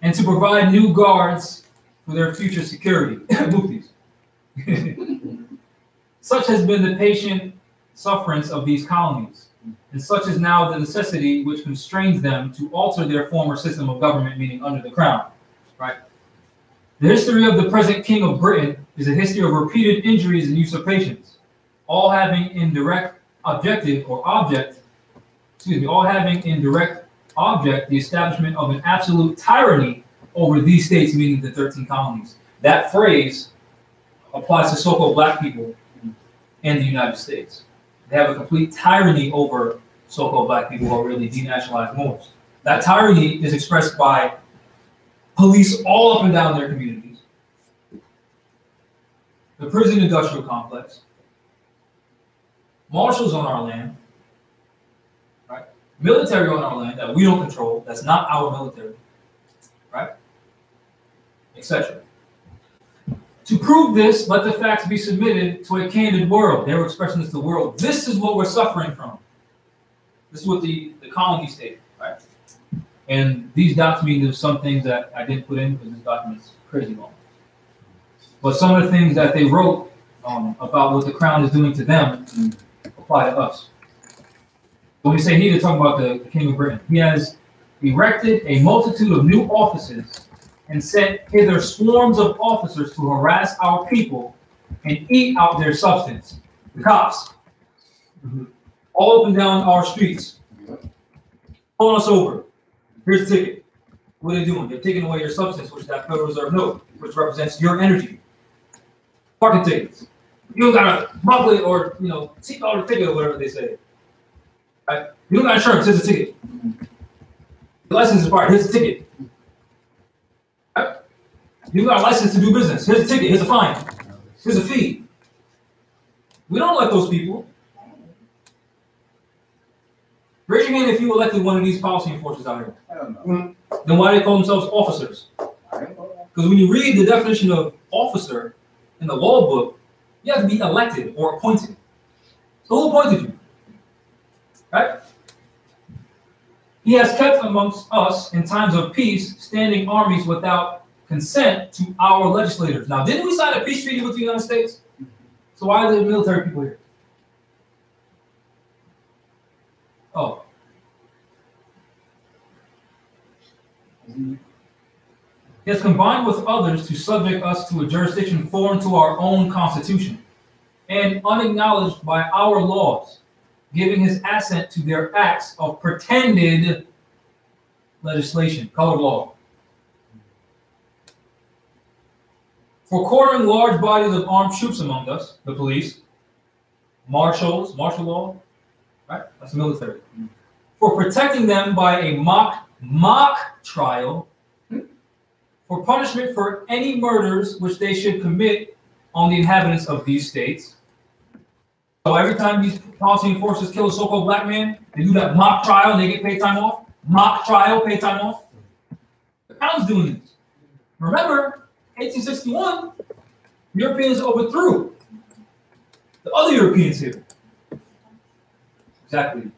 And to provide new guards for their future security. Muftis. Such has been the patient sufferance of these colonies, and such is now the necessity which constrains them to alter their former system of government, meaning under the crown. Right? The history of the present king of Britain is a history of repeated injuries and usurpations. all having in direct objective or object, all having in direct object the establishment of an absolute tyranny over these states, meaning the 13 colonies. That phrase applies to so-called black people in the United States. They have a complete tyranny over so-called black people who are really denationalized Moors. That tyranny is expressed by police all up and down their communities, the prison industrial complex, marshals on our land, right? Military on our land that we don't control, that's not our military, right? Etc. To prove this, let the facts be submitted to a candid world. They were expressing this to the world. This is what we're suffering from. This is what the colony stated, right? And these dots mean there's some things that I didn't put in because this document's crazy long. But some of the things that they wrote about what the crown is doing to them apply to us. When we say he, they're talking about the King of Britain. He has erected a multitude of new offices and sent hither swarms of officers to harass our people and eat out their substance. The cops, all up and down our streets, pulling us over. Here's the ticket. What are they doing? They're taking away your substance, which is that Federal Reserve note, which represents your energy. Parking tickets. You don't gotta muffle it or seat out the ticket or whatever they say. Right? You don't got insurance. Here's the ticket. Your license is expired. Here's the ticket. Right? You don't got a license to do business. Here's a ticket. Here's a fine. Here's a fee. We don't like those people. Raise your hand if you elected one of these policy enforcers out here. I don't know. Then why do they call themselves officers? Because when you read the definition of officer in the law book, you have to be elected or appointed. So who appointed you? Right? He has kept amongst us in times of peace standing armies without consent to our legislators. Now, didn't we sign a peace treaty with the United States? So why are there military people here? Oh. He has combined with others to subject us to a jurisdiction foreign to our own constitution and unacknowledged by our laws, giving his assent to their acts of pretended legislation, colored law. For quartering large bodies of armed troops among us, the police, martial law, right? That's the military. For protecting them by a mock trial, for punishment for any murders which they should commit on the inhabitants of these states. So every time these policy enforcers kill a so-called black man, they do that mock trial and they get paid time off. Mock trial, paid time off. The Crown's doing this. Remember, 1861, Europeans overthrew the other Europeans here. Exactly.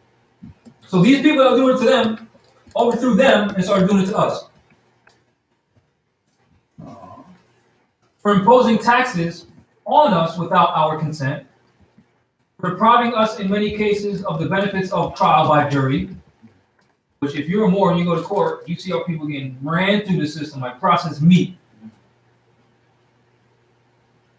So these people that are doing it to them, overthrew them and started doing it to us. For imposing taxes on us without our consent, for depriving us in many cases of the benefits of trial by jury, which if you're a Moor and you go to court, you see how people getting ran through the system like processed meat.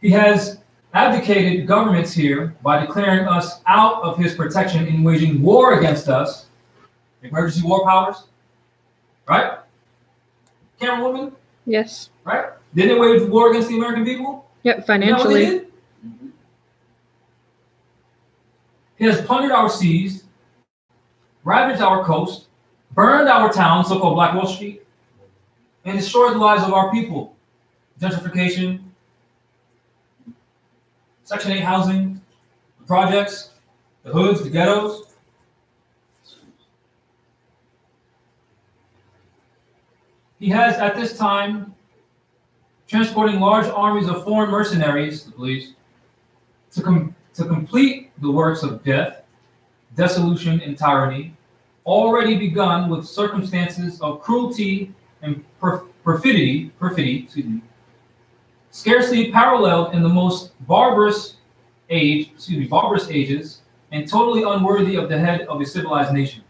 He has abdicated governments here by declaring us out of his protection in waging war against us, emergency war powers, right? Camera woman? Yes. Right? Didn't it wage war against the American people? Yep, financially. You know what they did? He has plundered our seas, ravaged our coast, burned our town, so-called Black Wall Street, and destroyed the lives of our people. Gentrification, Section 8 housing, the projects, the hoods, the ghettos. He has, at this time, transporting large armies of foreign mercenaries, the police, to complete the works of death, dissolution, and tyranny, already begun with circumstances of cruelty and perfidy, scarcely paralleled in the most barbarous ages, and totally unworthy of the head of a civilized nation.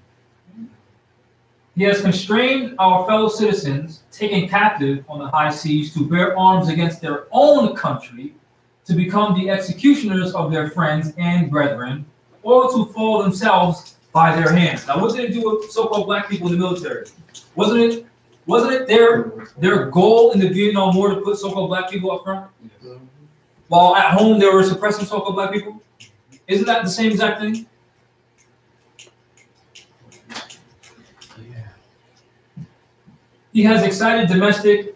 He has constrained our fellow citizens taken captive on the high seas to bear arms against their own country, to become the executioners of their friends and brethren, or to fall themselves by their hands. Now, what did it do with so-called black people in the military? Wasn't it their goal in the Vietnam War to put so-called black people up front? While at home they were suppressing so-called black people? Isn't that the same exact thing? He has excited domestic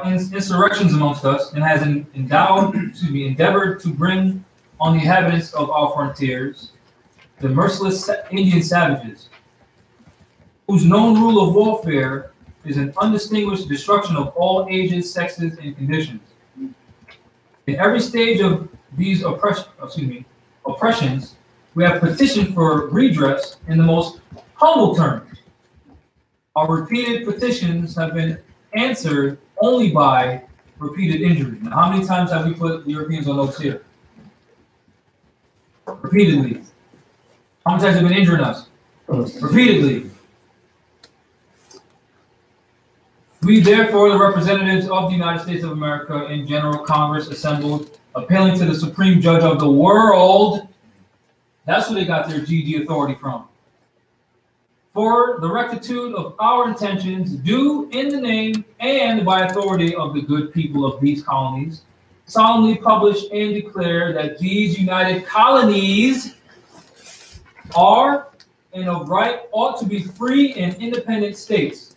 insurrections amongst us and has endeavored to bring on the inhabitants of our frontiers the merciless Indian savages, whose known rule of warfare is an undistinguished destruction of all ages, sexes, and conditions. In every stage of these oppressions, we have petitioned for redress in the most humble terms. Our repeated petitions have been answered only by repeated injury. Now, how many times have we put the Europeans on notice here? Repeatedly. How many times have they been injuring us? Repeatedly. We, therefore, the representatives of the United States of America in General Congress assembled, appealing to the Supreme Judge of the world. That's where they got their GD authority from. For the rectitude of our intentions, due in the name and by authority of the good people of these colonies, solemnly publish and declare that these united colonies are and of right ought to be free and independent states,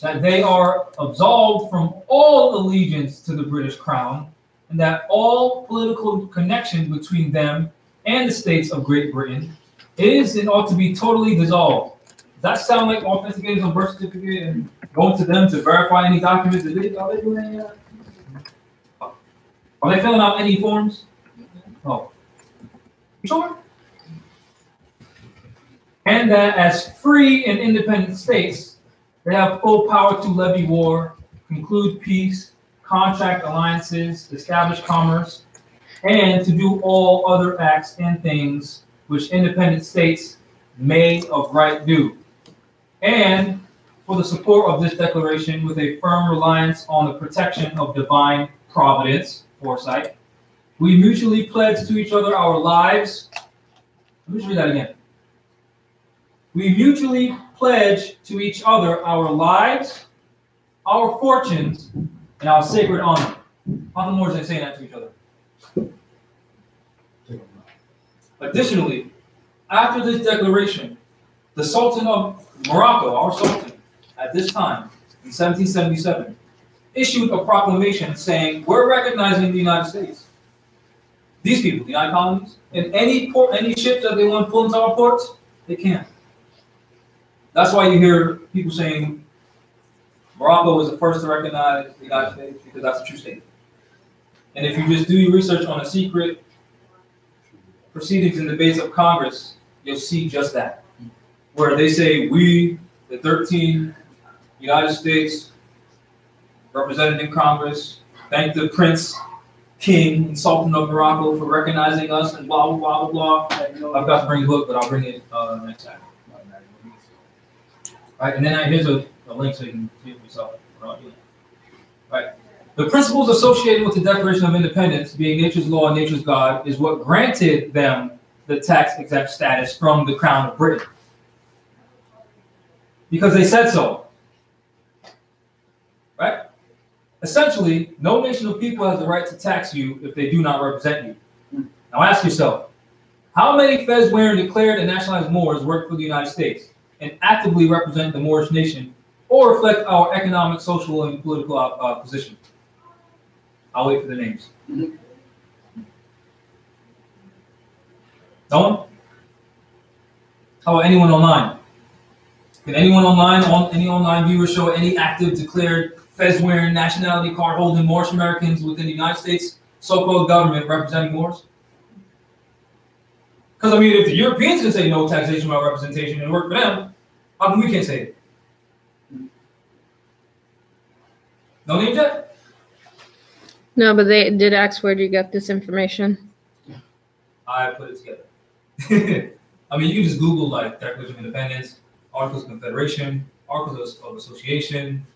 that they are absolved from all allegiance to the British Crown, and that all political connection between them and the states of Great Britain is and ought to be totally dissolved. Does that sound like authenticating a birth certificate and going to them to verify any documents? Are they doing any of that? Are they filling out any forms? No. Sure. And that as free and independent states, they have full power to levy war, conclude peace, contract alliances, establish commerce, and to do all other acts and things which independent states may of right do. And for the support of this declaration with a firm reliance on the protection of divine providence, foresight, we mutually pledge to each other our lives. Let me just read that again. We mutually pledge to each other our lives, our fortunes, and our sacred honor. How the Moors ain't saying that to each other? Additionally, after this declaration, the Sultan of Morocco, our Sultan, at this time, in 1777, issued a proclamation saying, we're recognizing the United States. These people, the United Colonies, and any ships that they want to pull into our ports, they can't. That's why you hear people saying Morocco was the first to recognize the United States, because that's a true state. And if you just do your research on the secret proceedings and debates of Congress, you'll see just that. Where they say, we, the 13 United States represented in Congress, thank the Prince, King, and Sultan of Morocco for recognizing us, and blah, blah, blah, blah. I've got to bring the book, but I'll bring it next time. Right, and then here's a link so you can see it yourself. Right. The principles associated with the Declaration of Independence, being nature's law and nature's God, is what granted them the tax-exempt status from the Crown of Britain. Because they said so. Right? Essentially, no nation of people has the right to tax you if they do not represent you. Now ask yourself, how many Fez-wearing declared and nationalized Moors work for the United States and actively represent the Moorish nation or reflect our economic, social, and political position? I'll wait for the names. No one? How about anyone online? Can anyone online, any online viewer show any active declared Fez-wearing, nationality card-holding Moorish Americans within the United States so-called government representing Moors? Because, I mean, if the Europeans can say no taxation without representation and work for them, how come we can't say it? No names yet? No, but they did ask where you got this information. I put it together. I mean, you can just Google, like, Declaration of Independence, Articles of Confederation, Articles of Association.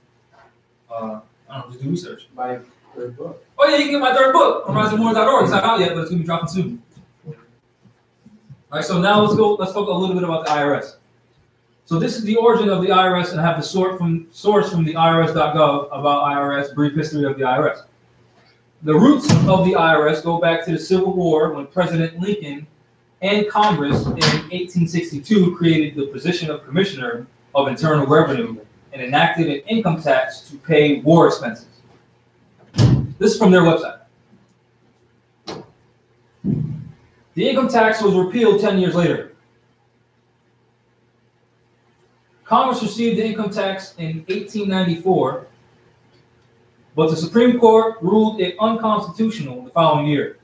I don't know, just do research. Like third book. Oh yeah, you can get my third book on riseofthemoors.org. It's not out yet, but it's gonna be dropping soon. All right, so now let's talk a little bit about the IRS. So this is the origin of the IRS, and I have the source from the IRS.gov about IRS, brief history of the IRS. The roots of the IRS go back to the Civil War when President Lincoln and Congress in 1862 created the position of Commissioner of Internal Revenue and enacted an income tax to pay war expenses. This is from their website. The income tax was repealed 10 years later. Congress received the income tax in 1894, but the Supreme Court ruled it unconstitutional the following year.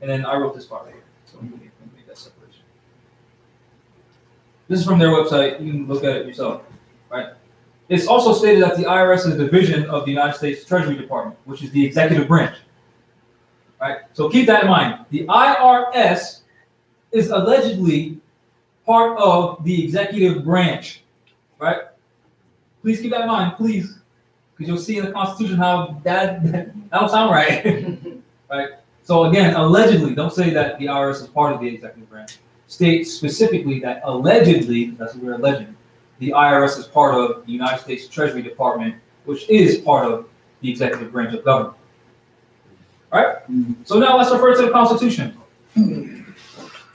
And then I wrote this part right here. So let me make that separation. This is from their website. You can look at it yourself. Right? It's also stated that the IRS is a division of the United States Treasury Department, which is the executive branch. Right? So keep that in mind. The IRS is allegedly part of the executive branch. Right? Please keep that in mind, please. Because you'll see in the Constitution how that don't sound right. Right? So again, allegedly, don't say that the IRS is part of the executive branch. State specifically that allegedly, that's what we're alleging, the IRS is part of the United States Treasury Department, which is part of the executive branch of government. All right? So now let's refer to the Constitution.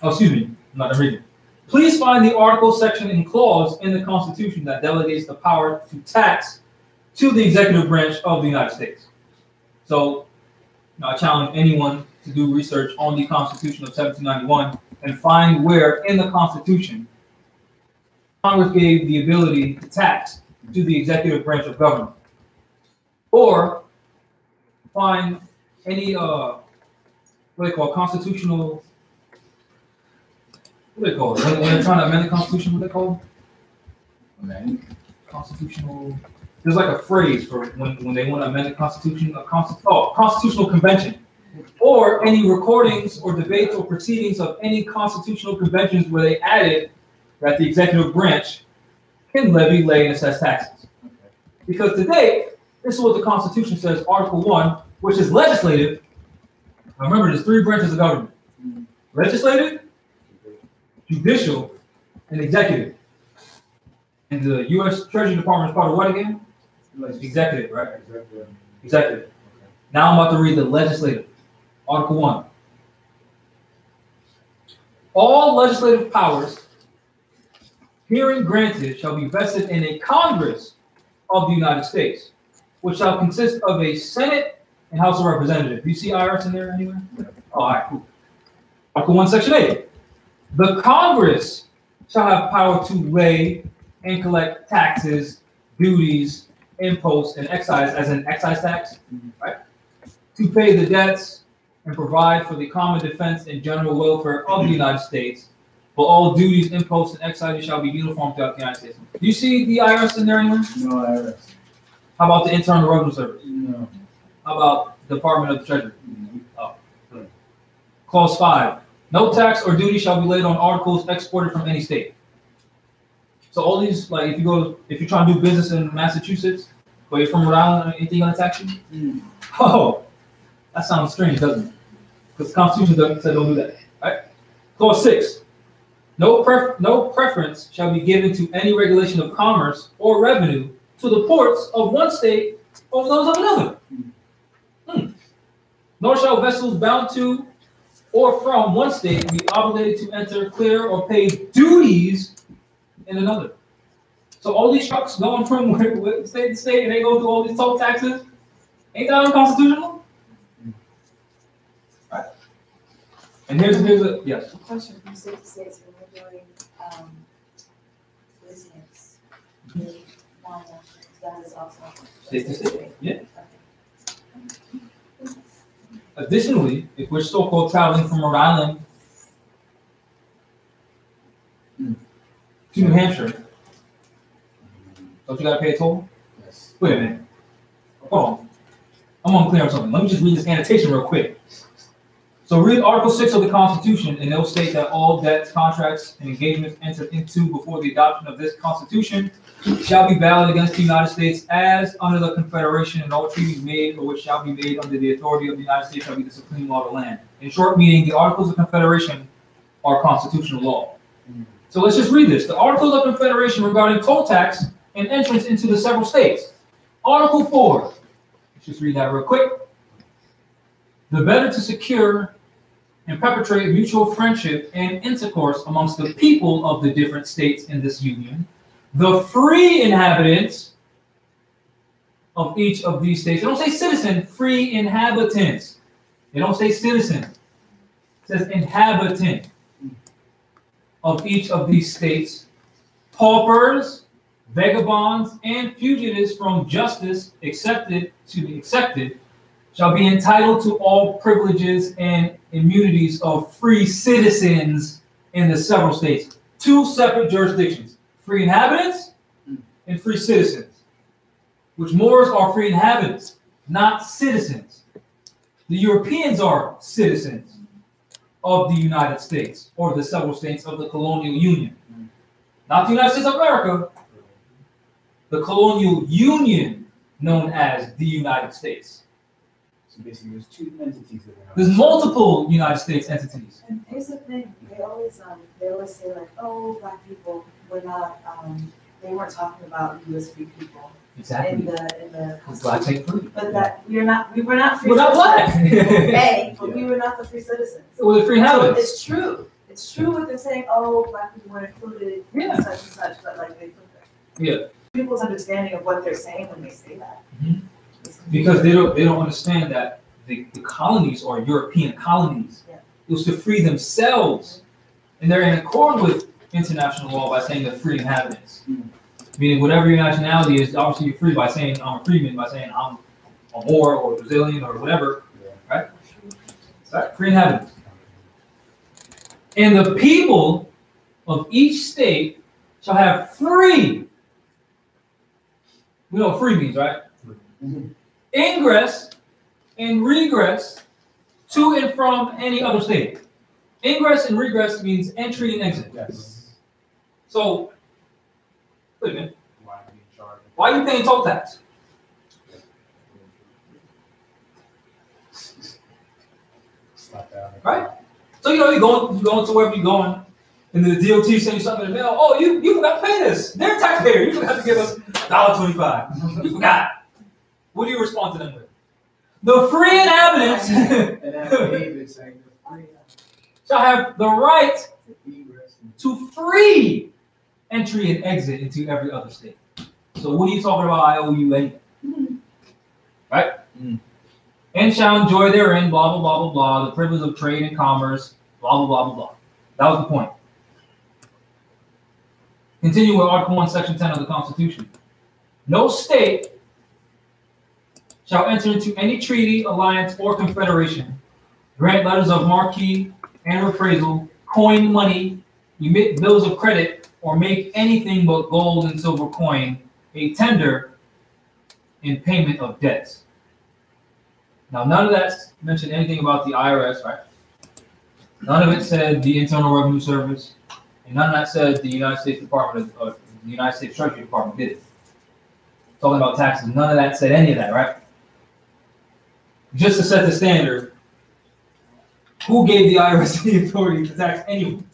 Oh, excuse me, I'm not reading. Please find the article, section, and clause in the Constitution that delegates the power to tax to the executive branch of the United States. So I challenge anyone to do research on the Constitution of 1791 and find where in the Constitution Congress gave the ability to tax to the executive branch of government. Or find any, what they call constitutional, what do they call it? When they're trying to amend the Constitution, what they call it? Constitutional. There's like a phrase for when they want to amend the Constitution, constitutional convention, or any recordings or debates or proceedings of any constitutional conventions where they added that the executive branch can levy, lay, and assess taxes. Because today, this is what the Constitution says, Article 1, which is legislative. Now remember, there's three branches of government: legislative, judicial, and executive. And the U.S. Treasury Department is part of what again? Executive, right? Executive. Okay. Now I'm about to read the legislative. Article 1. All legislative powers herein granted shall be vested in a Congress of the United States, which shall consist of a Senate and House of Representatives. Do you see IRS in there anywhere? Oh, all right, cool. Article 1, Section 8. The Congress shall have power to lay and collect taxes, duties, imposts, and excise, as an excise tax, right? To pay the debts and provide for the common defense and general welfare of the United States. But all duties, imposts, and excises shall be uniform throughout the United States. Do you see the IRS in there anywhere? No IRS. How about the Internal Revenue Service? No. How about Department of the Treasury? Mm-hmm. Oh. Clause 5. No tax or duty shall be laid on articles exported from any state. So all these, like if you're trying to do business in Massachusetts, but you're from Rhode Island, anything gonna tax you? Mm. Oh, that sounds strange, doesn't it? Because the Constitution said don't do that. Right? Clause 6. No preference shall be given to any regulation of commerce or revenue to the ports of one state over those of another. Nor shall vessels bound to or from one state be obligated to enter, clear, or pay duties in another. So all these trucks going from state to state and they go through all these toll taxes, ain't that unconstitutional? Right. And here's a yes. A question from state to state when we're doing business. That is also State to state. Yeah. Additionally, if we're so-called traveling from Rhode Island to New Hampshire, don't you gotta pay a toll? Yes. Wait a minute. Hold on. I'm unclear on something. Let me just read this annotation real quick. So read Article 6 of the Constitution, and it'll state that all debts, contracts, and engagements entered into before the adoption of this Constitution shall be valid against the United States as under the Confederation, and all treaties made or which shall be made under the authority of the United States shall be the supreme law of the land. In short, meaning the Articles of Confederation are constitutional law. So let's just read this. The Articles of Confederation regarding toll tax and entrance into the several states. Article 4. Let's just read that real quick. The better to secure and perpetrate mutual friendship and intercourse amongst the people of the different states in this union, the free inhabitants of each of these states. They don't say citizen, free inhabitants. They don't say citizen. It says inhabitant of each of these states, paupers, vagabonds, and fugitives from justice accepted shall be entitled to all privileges and immunities of free citizens in the several states. Two separate jurisdictions, free inhabitants and free citizens, which Moors are free inhabitants, not citizens. The Europeans are citizens of the United States or the several states of the colonial union. Not the United States of America, the colonial union known as the United States. So basically, there's two entities. There's multiple United States entities. And here's the thing: they always say like, "Oh, black people were not." They weren't talking about U.S. free people. Exactly. In the Blacks ain't free. but that we were not free. We're not black. Okay, but we were not the free citizens. Well, the free inhabitants. It's true. It's true what they're saying. Oh, black people weren't included. Yeah. Such and such, but like they put that. Yeah. People's understanding of what they're saying when they say that. Mm-hmm. Because they don't understand that the colonies are European colonies. Yeah. It was to free themselves, and they're in accord with international law by saying they're free inhabitants. Meaning whatever your nationality is, obviously you're free by saying I'm a freeman, by saying I'm a Moor or Brazilian or whatever, right? Right? Free inhabitants. And the people of each state shall have free. We know what free means, right? Ingress and regress to and from any other state. Ingress and regress means entry and exit. Yes. So, wait a minute. Why are you paying toll tax? Right? So you going to wherever you're going, and the DOT sends you something in the mail. Oh, you forgot to pay this. They're a taxpayer. You forgot to give us $1.25. You forgot. What do you respond to them with? The free inhabitants shall have the right to free entry and exit into every other state. So what are you talking about? IOUA, right? And shall enjoy therein, blah blah blah blah blah, the privilege of trade and commerce, blah blah blah blah blah. That was the point. Continue with Article 1, Section 10 of the Constitution. No state shall enter into any treaty, alliance, or confederation, grant letters of marque and reprisal, coin money, emit bills of credit, or make anything but gold and silver coin a tender in payment of debts. Now, none of that mentioned anything about the IRS, right? None of it said the Internal Revenue Service, and none of that said the United States Department of the United States Treasury Department did it. Talking about taxes, none of that said any of that, right? Just to set the standard, who gave the IRS the authority to tax anyone?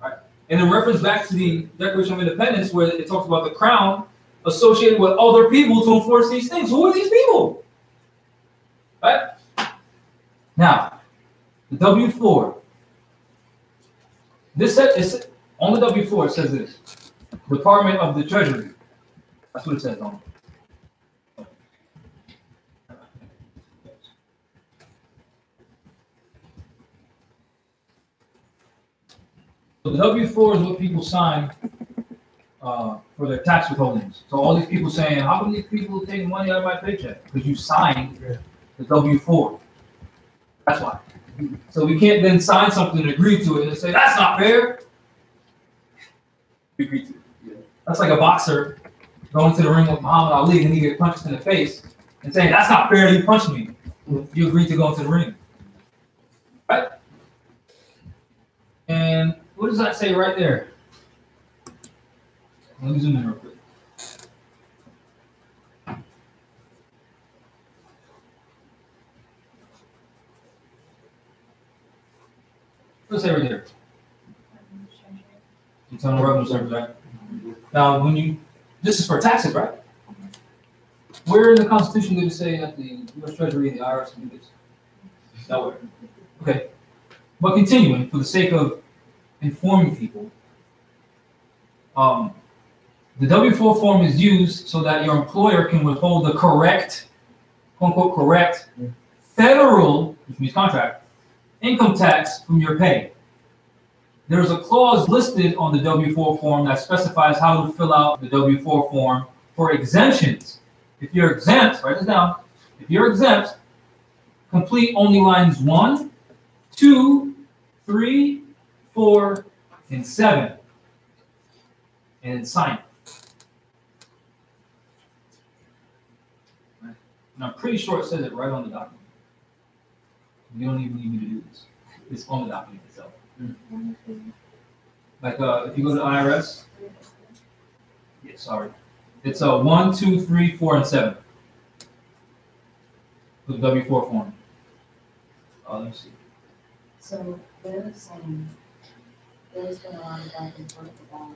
Right? And in reference back to the Declaration of Independence, where it talks about the crown associated with other people to enforce these things. Who are these people? Right? Now, the W-4. This says, on the W-4 it says this. Department of the Treasury. That's what it says on it. So the W-4 is what people sign for their tax withholdings. So all these people saying, how come these people take money out of my paycheck? Because you signed the W-4. That's why. So we can't then sign something and agree to it and say, that's not fair. We agree to it. That's like a boxer going to the ring with Muhammad Ali and he gets punched in the face and saying, that's not fair, you punched me. You agreed to go into the ring. What does that say right there? Let me zoom in real quick. What does it say right there? Internal Revenue Service, right? Now, this is for taxes, right? Where in the Constitution did it say that the U.S. Treasury and the IRS can do this? Nowhere. Okay. But continuing, for the sake of informing people, the W-4 form is used so that your employer can withhold the correct, quote unquote, correct federal, which means contract, income tax from your pay. There's a clause listed on the W-4 form that specifies how to fill out the W-4 form for exemptions. If you're exempt, write this down. If you're exempt, complete only lines 1, 2, 3, 4, and 7. And then sign it. Right. And I'm pretty sure it says it right on the document. You don't even need me to do this. It's on the document itself. Like if you go to IRS, yeah, sorry. It's 1, 2, 3, 4, and 7. For the W-4 form. Let me see. So there's been a lot of back and forth about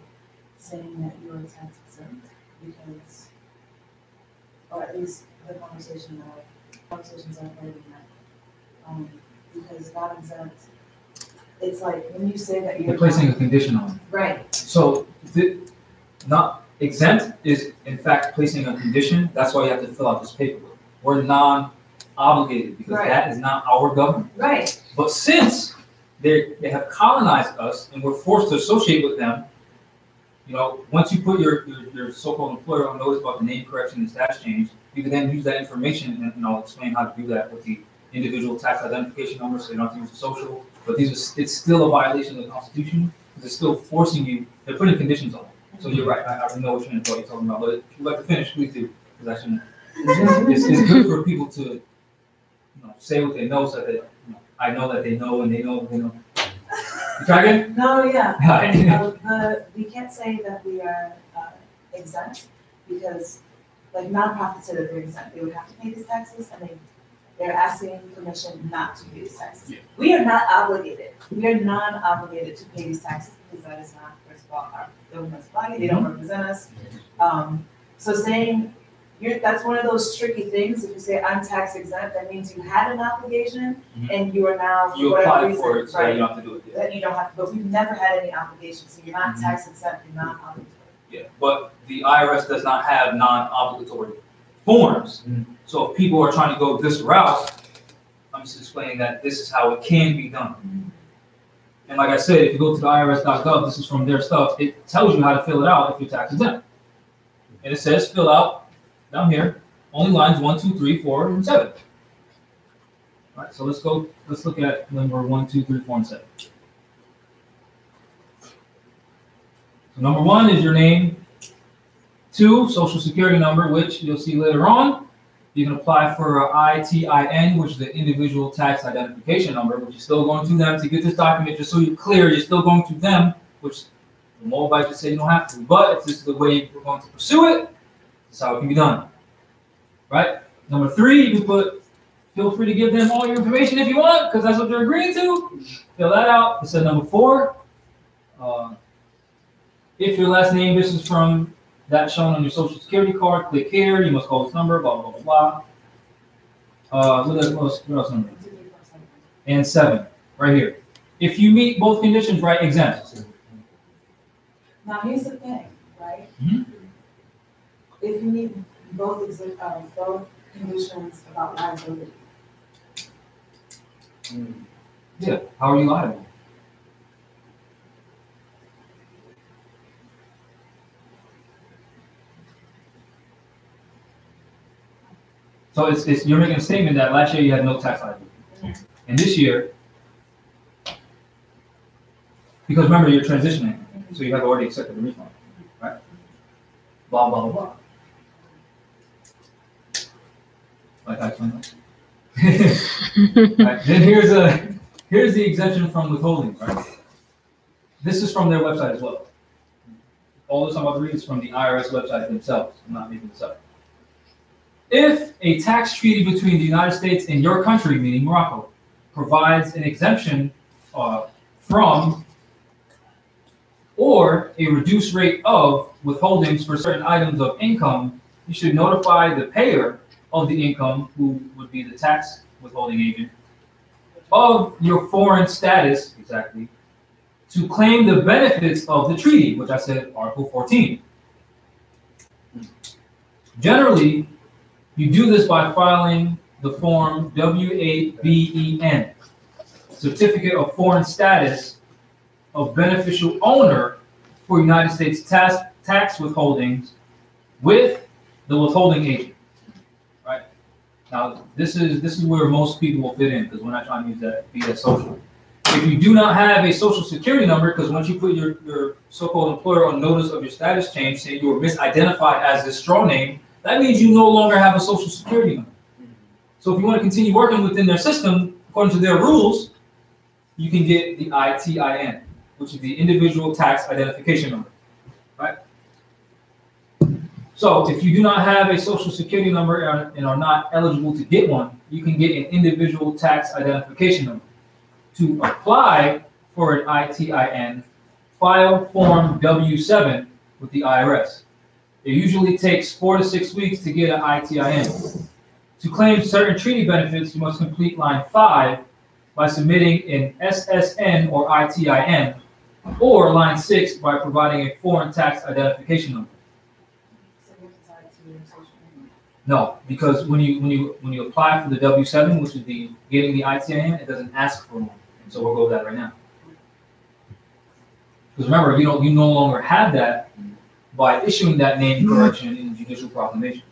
saying that you are tax exempt because, or at least the conversations I've heard in that, because not exempt, it's like when you say that you're placing a condition on it. Right. So not exempt is in fact placing a condition. That's why you have to fill out this paperwork. We're non-obligated because that is not our government. Right. But since they have colonized us and we're forced to associate with them, you know, once you put your so-called employer on notice about the name correction and status change, you can then use that information, and I'll explain how to do that with the individual tax identification number, so you don't have to use the social. But it's still a violation of the Constitution because it's still forcing you. They're putting conditions on it. So you're right. I already know what you're talking about. But if you'd like to finish, please do, because I shouldn't. It's good for people to say what they know, so that I know that they know, and they know that they know. You try again? No, yeah. We can't say that we are exempt because, like, nonprofits say that they're exempt. They would have to pay these taxes, and they're asking permission not to pay these taxes. Yeah. We are not obligated. We are non-obligated to pay these taxes because that is not, first of all, our government's body. They don't represent us. So saying that's one of those tricky things. If you say I'm tax exempt, that means you had an obligation and you are now you applied for it, so you don't have to do it. That you don't have to, but we've never had any obligation, so you're not tax exempt. You're not obligatory. Yeah, but the IRS does not have non-obligatory forms. So if people are trying to go this route, I'm just explaining that this is how it can be done. And like I said, if you go to the IRS.gov, this is from their stuff. It tells you how to fill it out if you're tax exempt, and it says fill out. Down here, only lines 1, 2, 3, 4, and 7. All right, so let's look at number 1, 2, 3, 4, and 7. So number 1 is your name. 2, social security number, which you'll see later on. You can apply for ITIN, which is the individual tax identification number, which is still going to them to get this document. Just so you're clear, you're still going to them, which the Moabite just said you don't have to. But if this is the way we're going to pursue it, that's how it can be done, right? Number 3, you can put, feel free to give them all your information if you want, because that's what they're agreeing to. Fill that out. It said number 4, if your last name differs from that shown on your social security card, click here. You must call this number, blah, blah, blah, blah. What else number? And 7, right here. If you meet both conditions, right, exempt. Now, here's the thing, right? If you need both conditions about liability. Yeah, how are you liable? So it's you're making a statement that last year you had no tax liability, and this year, because remember you're transitioning, so you have already accepted the refund, right? Blah blah blah blah. Like I explained that. Right, then here's the exemption from withholding, right? this is from their website as well. All this I'm about to read is from the IRS website themselves. I'm not making this up. If a tax treaty between the United States and your country, meaning Morocco, provides an exemption from or a reduced rate of withholdings for certain items of income, you should notify the payer of the income, who would be the tax withholding agent, of your foreign status, exactly, to claim the benefits of the treaty, which I said Article 14. Generally, you do this by filing the form W8BEN, Certificate of Foreign Status of Beneficial Owner for United States tax withholdings with the withholding agent. Right? Now, this is where most people will fit in, because we're not trying to use that via social. If you do not have a social security number, because once you put your so-called employer on notice of your status change, saying you were misidentified as this straw name, that means you no longer have a social security number. So if you want to continue working within their system, according to their rules, you can get the ITIN, which is the Individual Tax Identification Number, right? So if you do not have a social security number and are not eligible to get one, you can get an Individual Tax Identification Number. To apply for an ITIN, file Form W7 with the IRS. It usually takes 4 to 6 weeks to get an ITIN. To claim certain treaty benefits, you must complete line 5 by submitting an SSN or ITIN, or line 6 by providing a foreign tax identification number. No, because when you apply for the W7, which is getting the ITIN, it doesn't ask for one. And so we'll go with that right now. Because remember, you no longer have that by issuing that name correction in the judicial proclamation.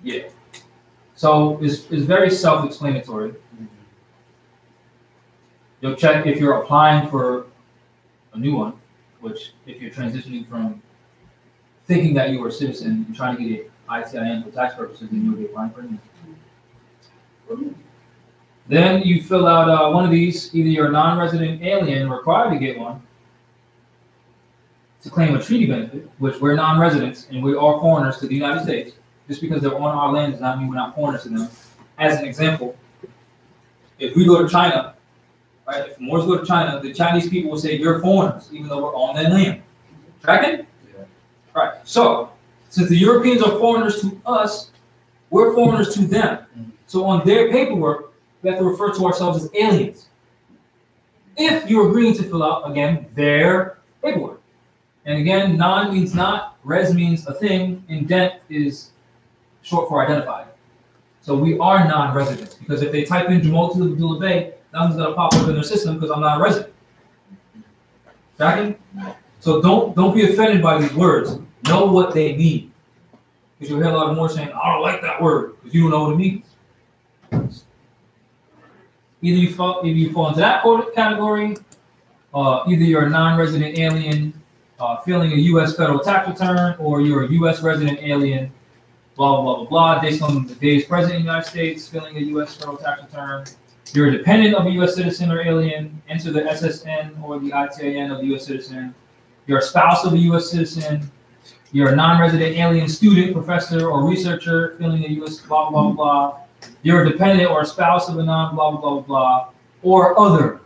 Yeah. So it's very self-explanatory. You'll check if you're applying for a new one, which if you're transitioning from thinking that you are a citizen and trying to get an ITIN for tax purposes, then you'll be applying for a new one. Then you fill out one of these. Either you're a non-resident alien required to get one to claim a treaty benefit, which we're non-residents and we are foreigners to the United States. Just because they're on our land does not mean we're not foreigners to them. As an example, if we go to China, right? If Moors go to China, the Chinese people will say you're foreigners, even though we're on their land. Tracking? Yeah. Right. So, since the Europeans are foreigners to us, we're foreigners to them. So on their paperwork, we have to refer to ourselves as aliens. If you're agreeing to fill out, again, their paperwork. And again, non means not, res means a thing, indent is short for identified. So we are non-residents, because if they type in Jamal Abdullah Bay, nothing's going to pop up in their system because I'm not a resident. Tracking? So don't be offended by these words. Know what they mean. Because you'll hear a lot more saying, I don't like that word, because you don't know what it means. Either you fall into that category, either you're a non-resident alien filling a U.S. federal tax return, or you're a U.S. resident alien, blah, blah, blah, blah, based on the days present in the United States, filling a U.S. federal tax return. You're a dependent of a U.S. citizen or alien, enter the SSN or the ITIN of the U.S. citizen. You're a spouse of a U.S. citizen. You're a non-resident alien student, professor, or researcher, filling a U.S. blah, blah, blah. You're a dependent or a spouse of a non-blah, blah, blah, blah, or other,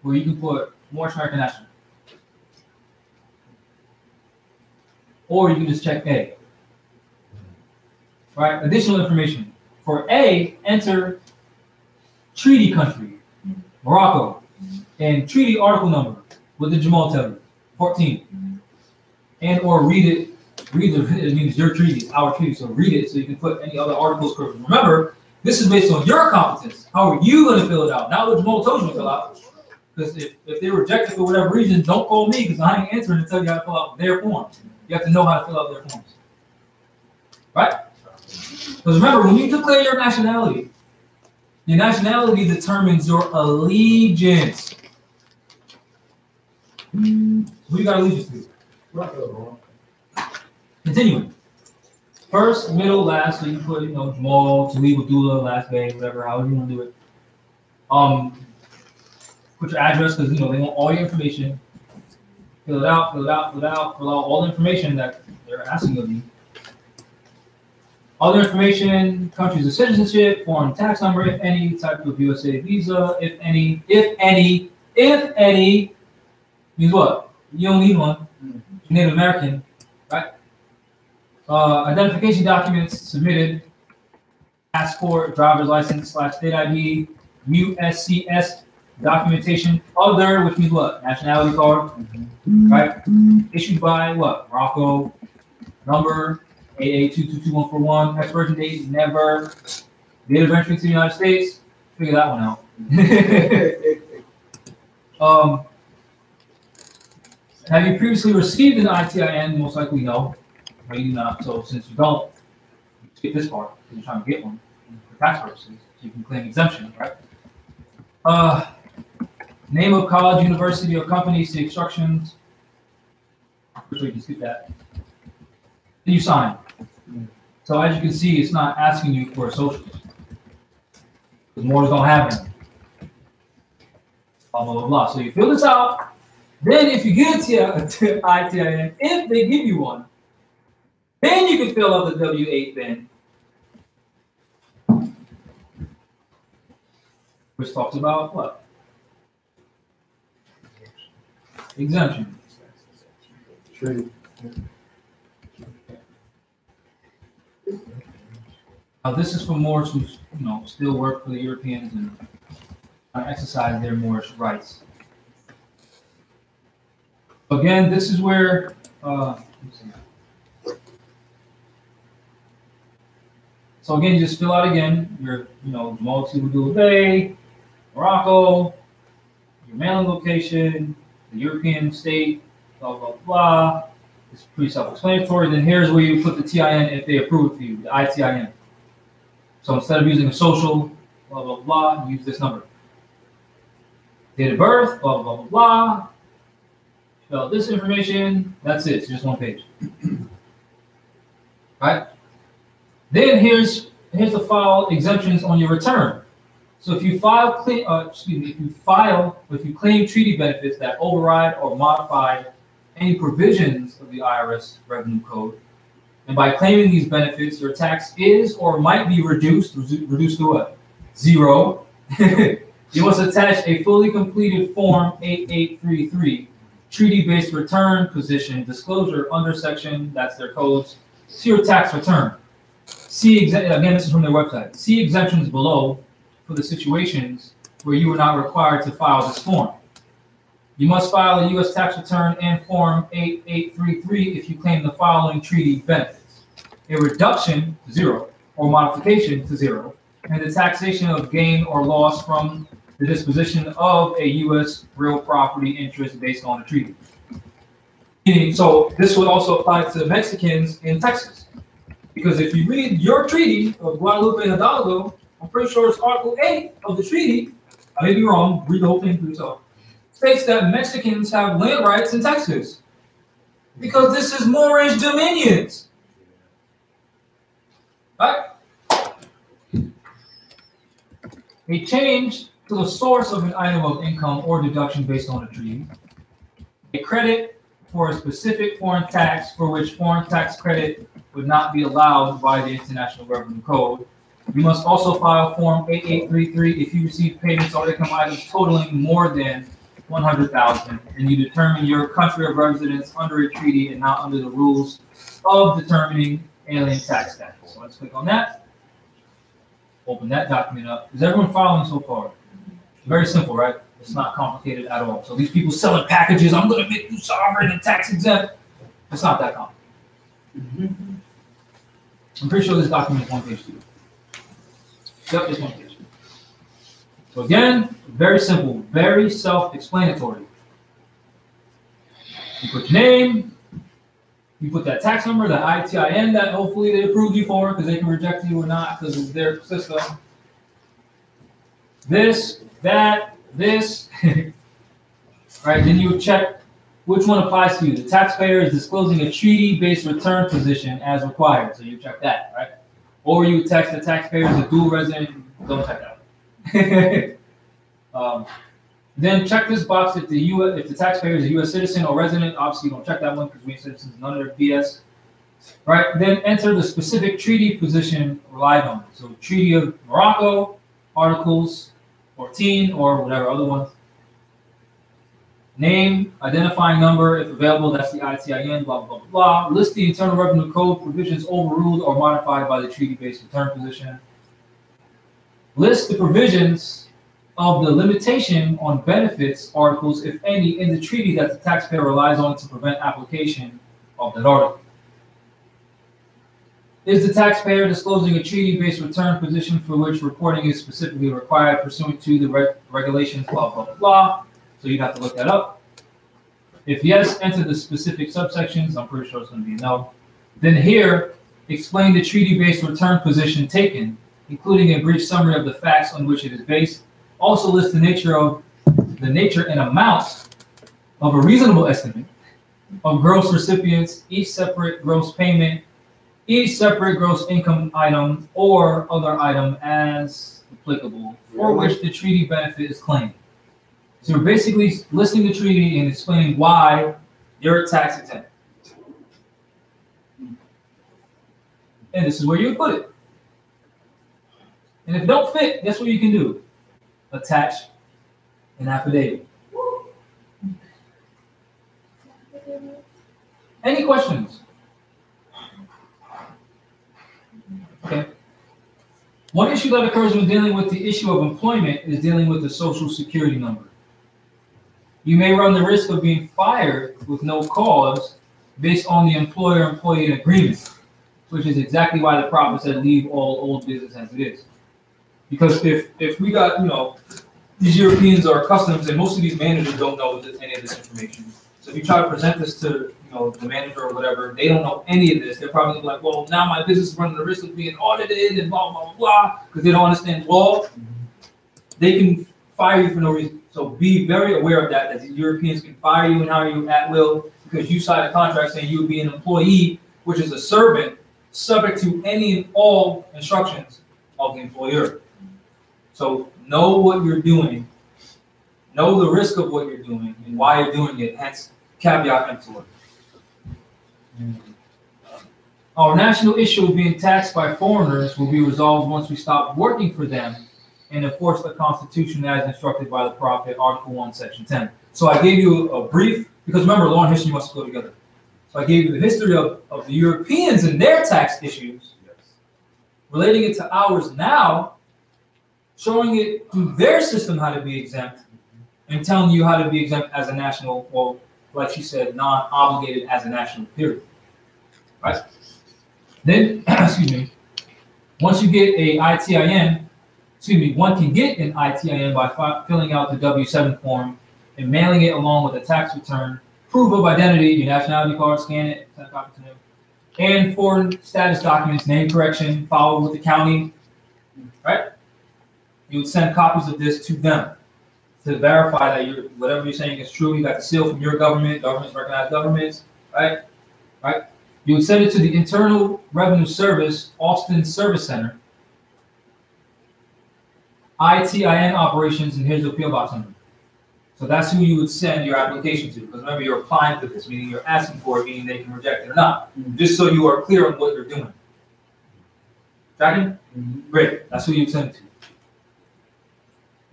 where you can put Moorish American national. Or you can just check A. Right? Additional information. For A, enter treaty country, Morocco, and treaty article number with the Jamal tell you, 14. And or read it. It means your treaty, our treaty. So read it so you can put any other articles. Remember, this is based on your competence. How are you going to fill it out? Not what Jamal told you to fill out. Because if they reject it for whatever reason, don't call me, because I ain't answering to tell you how to fill out their forms. You have to know how to fill out their forms. Right? Because remember, when you declare your nationality determines your allegiance. Who you got allegiance to? Continuing. First, middle, last, so you can put, Jamal, Talib, Abdullah, last day, whatever, however you want to do it. put your address because they want all your information. Fill it out, fill out all the information that they're asking of you. Other information, countries of citizenship, foreign tax number, if any, type of USA visa, if any, means what? You don't need one. You're Native American, right? Identification documents submitted, passport, driver's license / state ID, mute SCS documentation, other, which means what? Nationality card, right? Issued by what? Morocco, number AA2224141, expiration date never, date of entry to the United States. Figure that one out. Have you previously received an ITIN? Most likely no. No, you do not. So since you don't, you skip this part because you're trying to get one for tax purposes. So you can claim exemption, right? Name of college, university, or company, see instructions. So you can skip that. Then you sign. So as you can see, it's not asking you for a social. Because Moors don't have them. Blah, blah, blah, blah. So you fill this out. Then if you get a ITIN, if they give you one, then you can fill out the W-8 bin. Which talks about what? Exemption. True. Now this is for Moors who still work for the Europeans and exercise their Moorish rights. Again, this is where so again, you just fill out again your Jamal Tiboudoula Bay, Morocco, your mailing location, the European state, blah blah blah. It's pretty self-explanatory. Then here's where you put the TIN if they approve it for you, the ITIN. So instead of using a social, blah blah blah, use this number. Date of birth, blah blah blah blah. Fill out this information. That's it. It's just one page. Right? Then here's the file exemptions on your return. So if you claim treaty benefits that override or modify any provisions of the IRS Revenue Code, and by claiming these benefits, your tax is or might be reduced to what? 0. You must attach a fully completed Form 8833 treaty-based return position disclosure under section, that's their codes, to your tax return. Again, this is from their website. See exemptions below for the situations where you are not required to file this form. You must file a U.S. tax return and Form 8833 if you claim the following treaty benefits: a reduction to 0 or modification to 0, and the taxation of gain or loss from the disposition of a U.S. real property interest based on a treaty. So this would also apply to Mexicans in Texas. Because if you read your treaty of Guadalupe and Hidalgo, I'm pretty sure it's Article 8 of the treaty, I may be wrong, read the whole thing for yourself, states that Mexicans have land rights in Texas. Because this is Moorish dominions. Right? A change to the source of an item of income or deduction based on a treaty. A credit for a specific foreign tax for which foreign tax credit would not be allowed by the International Revenue Code. You must also file Form 8833 if you receive payments or income items totaling more than $100,000, and you determine your country of residence under a treaty and not under the rules of determining alien tax status. So let's click on that. Open that document up. Is everyone following so far? Very simple, right? It's not complicated at all. So these people selling packages, I'm going to make you sovereign and tax exempt. It's not that complicated. I'm pretty sure this document is one page too. Yep, it's one page. So again, very simple, very self-explanatory. You put your name, you put that tax number, that ITIN that hopefully they approved you for because they can reject you or not because of their system. This, that, this. Right, then you would check which one applies to you. The taxpayer is disclosing a treaty-based return position as required. So you check that, right? Or you text the taxpayer is a dual resident. Don't check that. Then check this box if the taxpayer is a U.S. citizen or resident. Obviously, you don't check that one because we citizens, none of their BS. Right? Then enter the specific treaty position relied on. So Treaty of Morocco, Articles 14, or whatever other ones. Name, identifying number, if available, that's the ITIN, blah, blah, blah, blah. List the Internal Revenue Code provisions overruled or modified by the treaty-based return position. List the provisions of the limitation on benefits articles, if any, in the treaty that the taxpayer relies on to prevent application of that article. Is the taxpayer disclosing a treaty-based return position for which reporting is specifically required pursuant to the regulations, blah, blah, blah, blah. So you'd have to look that up. If yes, enter the specific subsections. I'm pretty sure it's going to be no. Then here, explain the treaty-based return position taken, including a brief summary of the facts on which it is based. Also list the nature and amount of a reasonable estimate of gross recipients, each separate gross payment, each separate gross income item or other item as applicable, for which the treaty benefit is claimed. So we're basically listing the treaty and explaining why you're tax exempt. And this is where you would put it. And if it don't fit, guess what you can do? Attach an affidavit. Any questions? Okay. One issue that occurs when dealing with the issue of employment is dealing with the Social Security number. You may run the risk of being fired with no cause based on the employer-employee agreement, which is exactly why the prophet said, leave all old business as it is. Because if we got, these Europeans are customs, and most of these managers don't know any of this information. So if you try to present this to, the manager or whatever, they don't know any of this. They're probably like, well, now my business is running the risk of being audited and blah, blah, blah, blah, because they don't understand law. They can fire you for no reason. So be very aware of that the Europeans can fire you and hire you at will because you signed a contract saying you would be an employee, which is a servant, subject to any and all instructions of the employer. So know what you're doing, know the risk of what you're doing and why you're doing it, hence caveat emptor. Our national issue of being taxed by foreigners will be resolved once we stop working for them and enforce the Constitution as instructed by the Prophet, Article 1, Section 10. So I gave you a brief, because remember, law and history must go together. So I gave you the history of the Europeans and their tax issues, relating it to ours now, showing it through their system how to be exempt, and telling you how to be exempt as a national, well, like she said, non-obligated as a national, period. Right? Then, excuse me, once you get a ITIN, one can get an ITIN by filling out the W-7 form and mailing it along with a tax return, proof of identity, your nationality card, scan it, send a copy to them, and foreign status documents, name correction, filed with the county, right? You would send copies of this to them to verify that whatever you're saying is true. You got the seal from your government, governments recognize governments, right? Right? You would send it to the Internal Revenue Service, Austin Service Center, ITIN operations, and here's the appeal box number. So that's who you would send your application to, because remember, you're applying for this, meaning you're asking for it, meaning they can reject it or not, just so you are clear on what you're doing. Tracking? Great. That's who you send it to.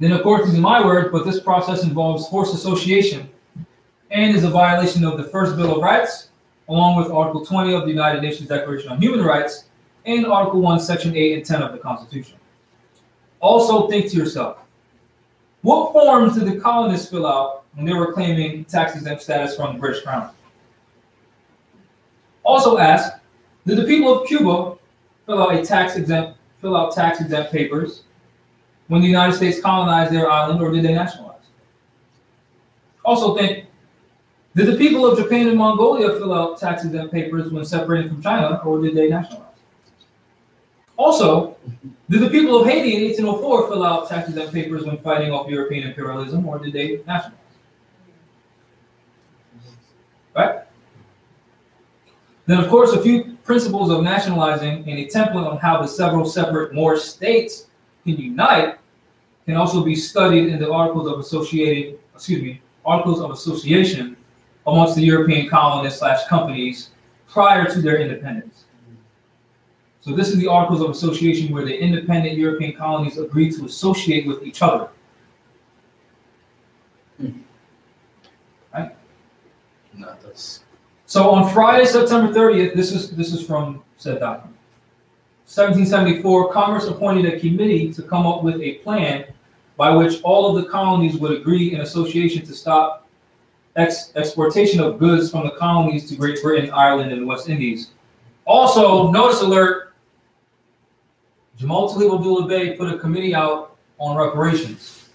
Then, of course, these are my words, but this process involves forced association and is a violation of the First Bill of Rights, along with Article 20 of the United Nations Declaration on Human Rights and Article 1, Section 8 and 10 of the Constitution. Also, think to yourself, what forms did the colonists fill out when they were claiming tax-exempt status from the British Crown? Also ask, did the people of Cuba fill out tax-exempt papers when the United States colonized their island, or did they nationalize? Also think, did the people of Japan and Mongolia fill out tax-exempt papers when separating from China, or did they nationalize? Also, did the people of Haiti in 1804 fill out tax-exempt papers when fighting off European imperialism, or did they nationalize? Right? Then, of course, a few principles of nationalizing and a template on how the several separate Moor states can unite can also be studied in the Articles of Association amongst the European colonists / companies prior to their independence. So this is the Articles of Association where the independent European colonies agreed to associate with each other. Right? No, that's... So on Friday, September 30th, this is from said document. 1774, Congress appointed a committee to come up with a plan by which all of the colonies would agree in association to stop exportation of goods from the colonies to Great Britain, Ireland, and the West Indies. Also, notice alert, Jamal Talib Abdullah Bey put a committee out on reparations.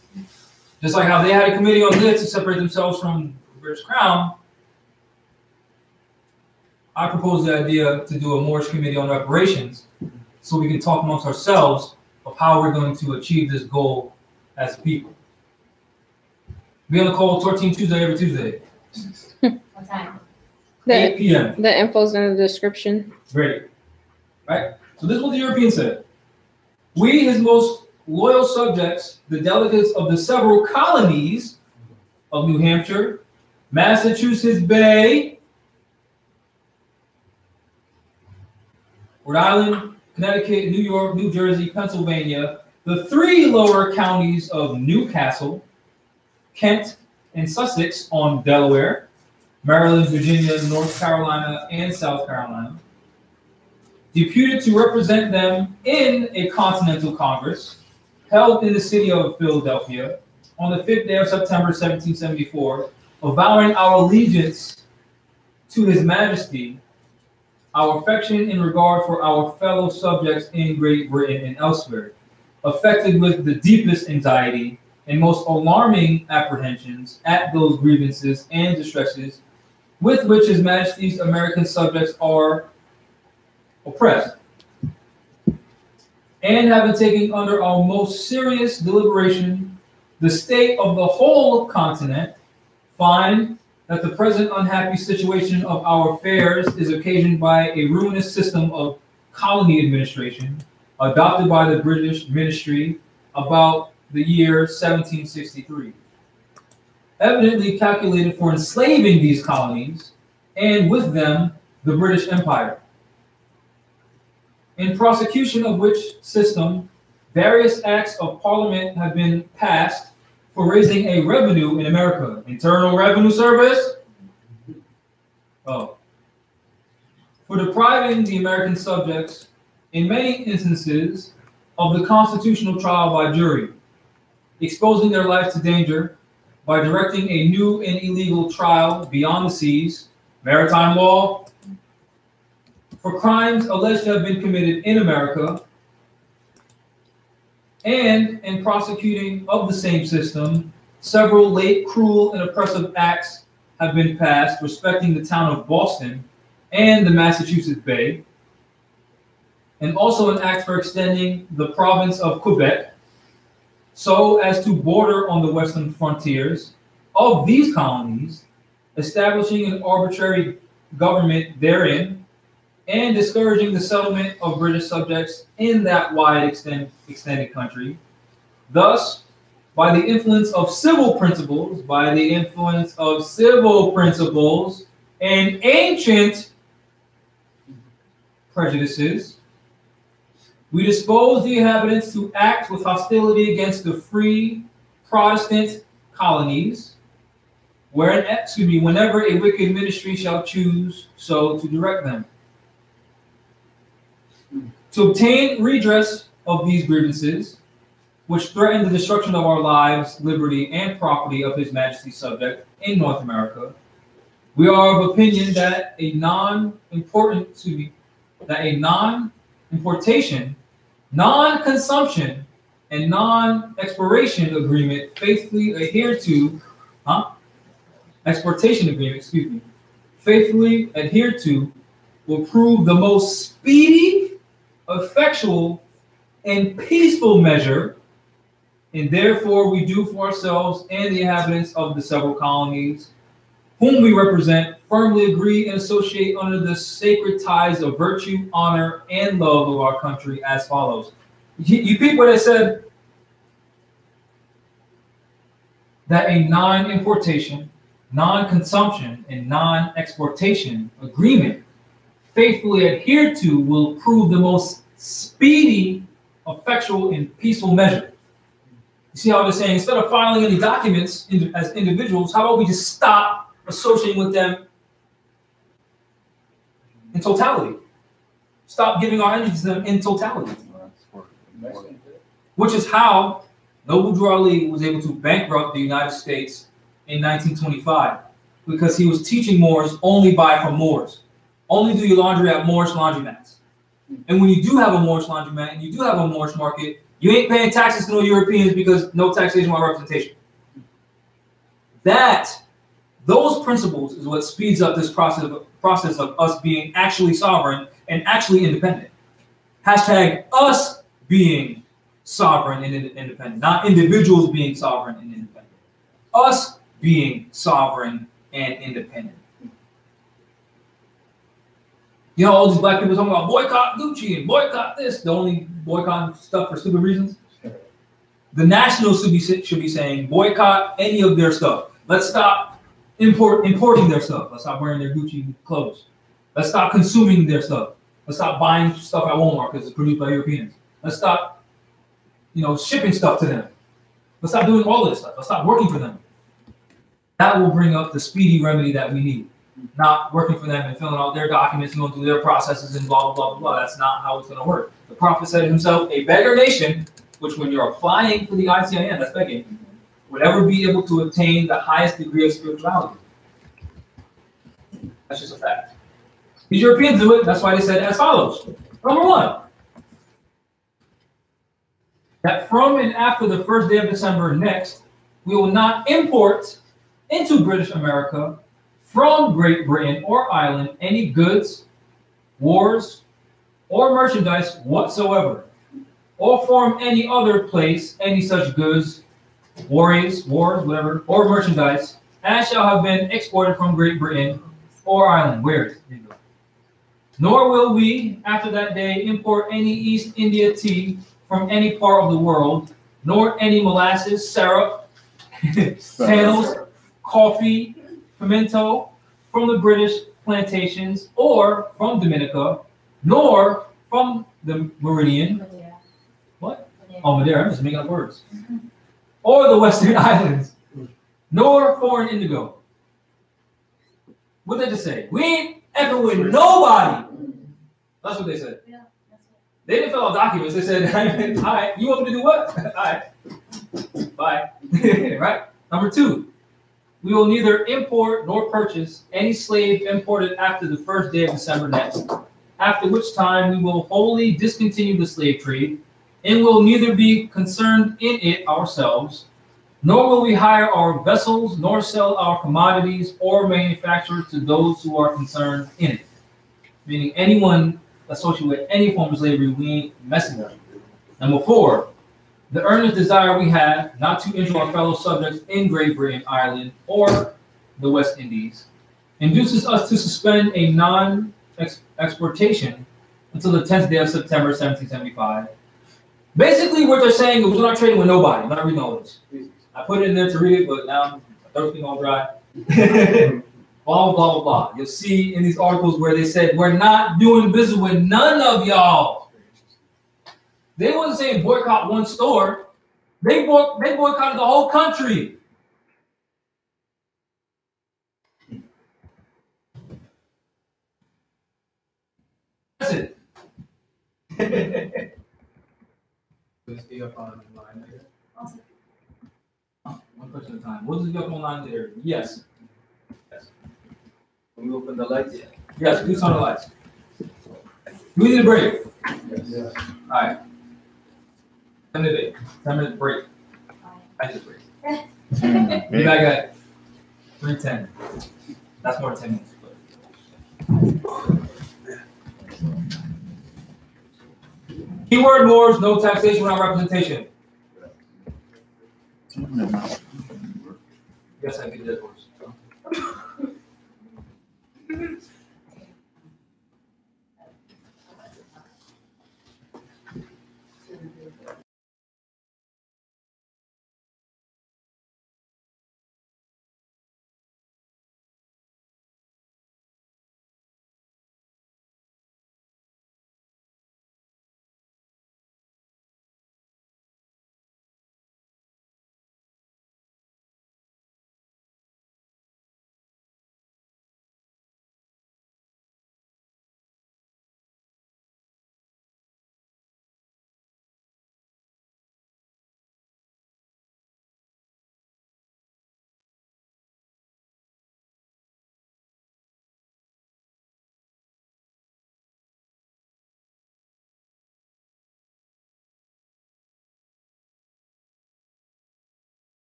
Just like how they had a committee on this to separate themselves from the British Crown, I proposed the idea to do a Moorish committee on reparations so we can talk amongst ourselves of how we're going to achieve this goal as a people. Be on the call 14 Tuesday every Tuesday. What time? 8 p.m. The info's in the description. Great. Right? So this is what the Europeans said. We, his most loyal subjects, the delegates of the several colonies of New Hampshire, Massachusetts Bay, Rhode Island, Connecticut, New York, New Jersey, Pennsylvania, the 3 lower counties of Newcastle, Kent, and Sussex on Delaware, Maryland, Virginia, North Carolina, and South Carolina, deputed to represent them in a Continental Congress held in the city of Philadelphia on the 5th day of September, 1774, avowing our allegiance to His Majesty, our affection and regard for our fellow subjects in Great Britain and elsewhere, affected with the deepest anxiety and most alarming apprehensions at those grievances and distresses with which His Majesty's American subjects are oppressed, and having taken under our most serious deliberation the state of the whole continent, find that the present unhappy situation of our affairs is occasioned by a ruinous system of colony administration adopted by the British ministry about the year 1763, evidently calculated for enslaving these colonies and with them the British Empire. In prosecution of which system, various acts of Parliament have been passed for raising a revenue in America. Internal Revenue Service? Oh. For depriving the American subjects, in many instances, of the constitutional trial by jury, exposing their lives to danger by directing a new and illegal trial beyond the seas, maritime law, for crimes alleged to have been committed in America, and in prosecuting of the same system, several late cruel and oppressive acts have been passed respecting the town of Boston and the Massachusetts Bay, and also an act for extending the province of Quebec so as to border on the western frontiers of these colonies, establishing an arbitrary government therein, and discouraging the settlement of British subjects in that wide extended country. Thus, by the influence of civil principles, and ancient prejudices, we dispose the inhabitants to act with hostility against the free Protestant colonies, whenever a wicked ministry shall choose so to direct them. To obtain redress of these grievances, which threaten the destruction of our lives, liberty, and property of His Majesty's subject in North America, we are of opinion that a non-importation, non-consumption, and non-exportation agreement faithfully adhered to, faithfully adhered to, will prove the most speedy, effectual, and peaceful measure, and therefore we do for ourselves and the inhabitants of the several colonies whom we represent firmly agree and associate under the sacred ties of virtue, honor, and love of our country as follows. You people that said that a non-importation, non-consumption, and non-exportation agreement faithfully adhered to will prove the most speedy, effectual, and peaceful measure. You see how they're saying, instead of filing any documents as individuals, how about we just stop associating with them in totality? Stop giving our energy to them in totality. Which is how Noble Drew Ali was able to bankrupt the United States in 1925, because he was teaching Moors only buy from Moors. Only do your laundry at Moorish laundromats. And when you do have a Moorish laundromat and you do have a Moorish market, you ain't paying taxes to no Europeans because no taxation without representation. Those principles is what speeds up this process of us being actually sovereign and actually independent. Hashtag us being sovereign and independent, not individuals being sovereign and independent. Us being sovereign and independent. You know, all these black people talking about boycott Gucci and boycott this. The only boycotting stuff for stupid reasons. The nationals should be saying boycott any of their stuff. Let's stop importing their stuff. Let's stop wearing their Gucci clothes. Let's stop consuming their stuff. Let's stop buying stuff at Walmart because it's produced by Europeans. Let's stop, shipping stuff to them. Let's stop doing all this stuff. Let's stop working for them. That will bring up the speedy remedy that we need. Not working for them and filling out their documents and going through their processes and blah, blah, blah, blah, blah. That's not how it's going to work. The prophet said himself, a beggar nation, which when you're applying for the ICIN, that's begging, would ever be able to attain the highest degree of spirituality. That's just a fact. These Europeans do it. That's why they said as follows. Number one, that from and after the first day of December next, we will not import into British America from Great Britain or Ireland any goods, wars, or merchandise whatsoever, or from any other place any such goods, wars, whatever, or merchandise, as shall have been exported from Great Britain or Ireland. Where is it? Nor will we, after that day, import any East India tea from any part of the world, nor any molasses, syrup, tails, coffee, pimento from the British plantations or from Dominica, nor from the Meridian. Madeira. What? Oh, Madeira. I'm just making up words. Or the Western Islands, nor foreign indigo. What did they just say? We ain't effing with nobody. That's what they said. Yeah, that's it. They didn't fill out documents. They said, all right, you want me to do what? All right, bye. Right? Number two, we will neither import nor purchase any slave imported after the first day of December next, after which time we will wholly discontinue the slave trade, and will neither be concerned in it ourselves, nor will we hire our vessels, nor sell our commodities or manufacture to those who are concerned in it. Meaning anyone associated with any form of slavery, we ain't messing with. Number four, the earnest desire we have not to injure our fellow subjects in Great Britain, Ireland, or the West Indies, induces us to suspend a non-exportation until the 10th day of September, 1775. Basically, what they're saying is we're not trading with nobody. I'm not reading all this. I put it in there to read it, but now I'm thirsty all dry. Blah, blah, blah, blah. You'll see in these articles where they said, we're not doing business with none of y'all. They wasn't saying boycott one store. They boycotted the whole country. That's it. Stay up online there. One question at a time. What does it up online there? Yes. Yes. Can we open the lights? Yes, please turn the lights. Do we need a break? Yes. All right. 10-minute break. I just break. Be back at 3:10. That's more than 10 minutes. Keyword Moors, no taxation without representation. Yes, I did that first.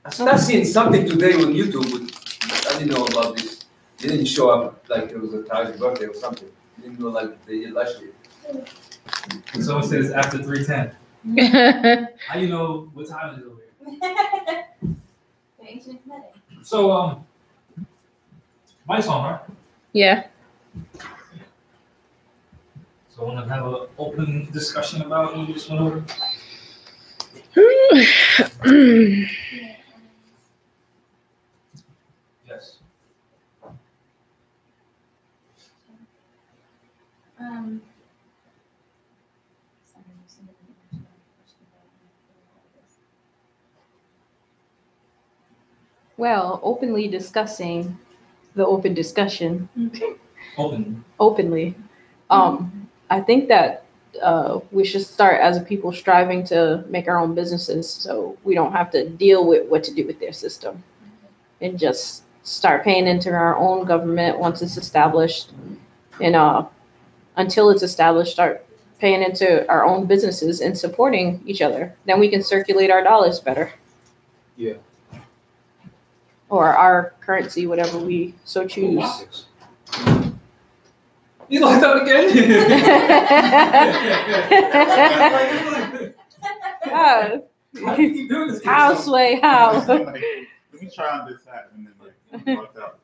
I started seeing something today on YouTube. I didn't know about this. It didn't show up like it was a Tyler's birthday or something. I didn't know like they did last year. Someone says after 3:10. How you know what time it is over here? They're ancient Kemetic. So mic's on, right? Yeah. So I want to have an open discussion about what we just went over. Yes. Well, openly discussing the open discussion. Open. Openly. I think that we should start as a people striving to make our own businesses so we don't have to deal with what to do with their system, and just start paying into our own government once it's established, and until it's established, start paying into our own businesses and supporting each other. Then we can circulate our dollars better. Yeah. Or our currency, whatever we so choose. You locked up again? How do you keep doing this? How, Sway, how? Let me try on this hat and then locked out.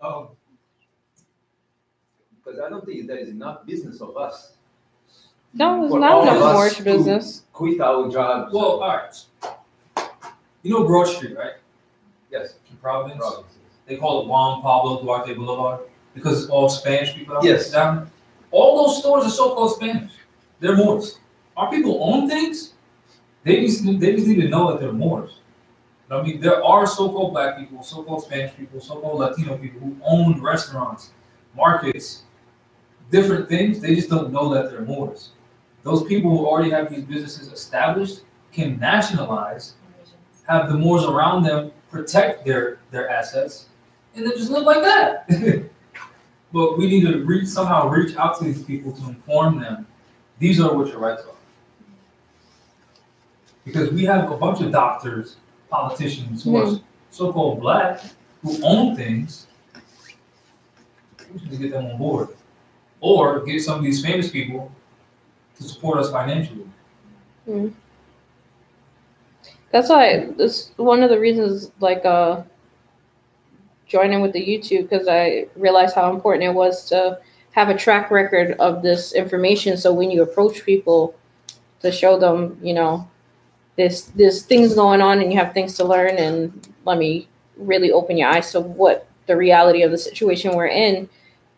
Oh. Because I don't think there is enough business of us. No, it's For not all of enough us mortgage to business. Quit our jobs. Well, all right. You know Broad Street, right? Yes. In Providence. They call it Juan Pablo Duarte Boulevard because it's all Spanish people out Yes. there. Down. All those stores are so-called Spanish. They're Moors. Our people own things. They just need to know that they're Moors. I mean, there are so-called black people, so-called Spanish people, so-called Latino people who own restaurants, markets, different things. They just don't know that they're Moors. Those people who already have these businesses established can nationalize, have the Moors around them protect their assets, and then just live like that. But we need to somehow reach out to these people to inform them, these are what your rights are. Because we have a bunch of doctors, politicians who are so-called black, who own things. We need to get them on board. Or get some of these famous people to support us financially. Mm. That's why this one of the reasons, like joining with the YouTube, because I realized how important it was to have a track record of this information. So when you approach people, to show them, you know, there's things going on and you have things to learn, and let me really open your eyes to what the reality of the situation we're in.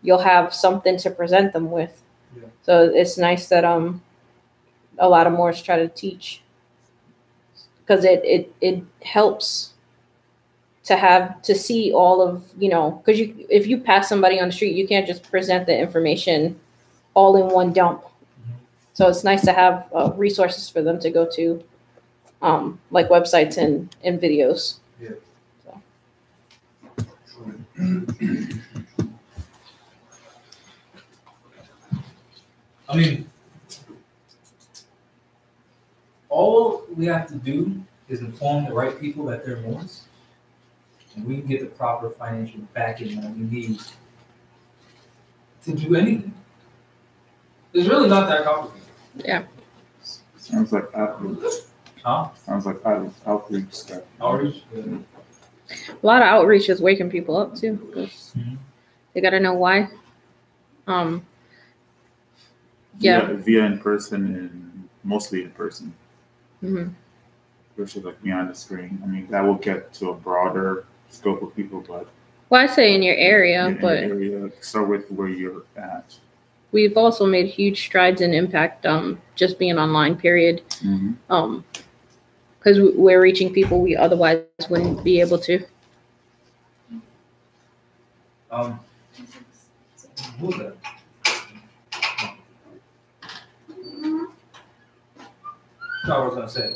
You'll have something to present them with. Yeah. So it's nice that a lot of Moors try to teach, because it helps to see all of, you know, because if you pass somebody on the street, you can't just present the information all in one dump. So it's nice to have resources for them to go to, like websites and videos. Yeah. So. I mean, all we have to do is inform the right people that they're Moors, and we can get the proper financial backing that we need to do anything. It's really not that complicated. Yeah. Sounds like outreach. Huh? Sounds like outreach stuff. Outreach? Yeah. A lot of outreach is waking people up too, because they got to know why. Yeah. Via in person and mostly in person. Mm-hmm. Versus like behind the screen. I mean, that will get to a broader scope of people, but. Well, I say in your area, but. In your area, start with where you're at. We've also made huge strides in impact, just being online, period. Mm-hmm. Because we're reaching people we otherwise wouldn't be able to. Who's that? That's what I was gonna say.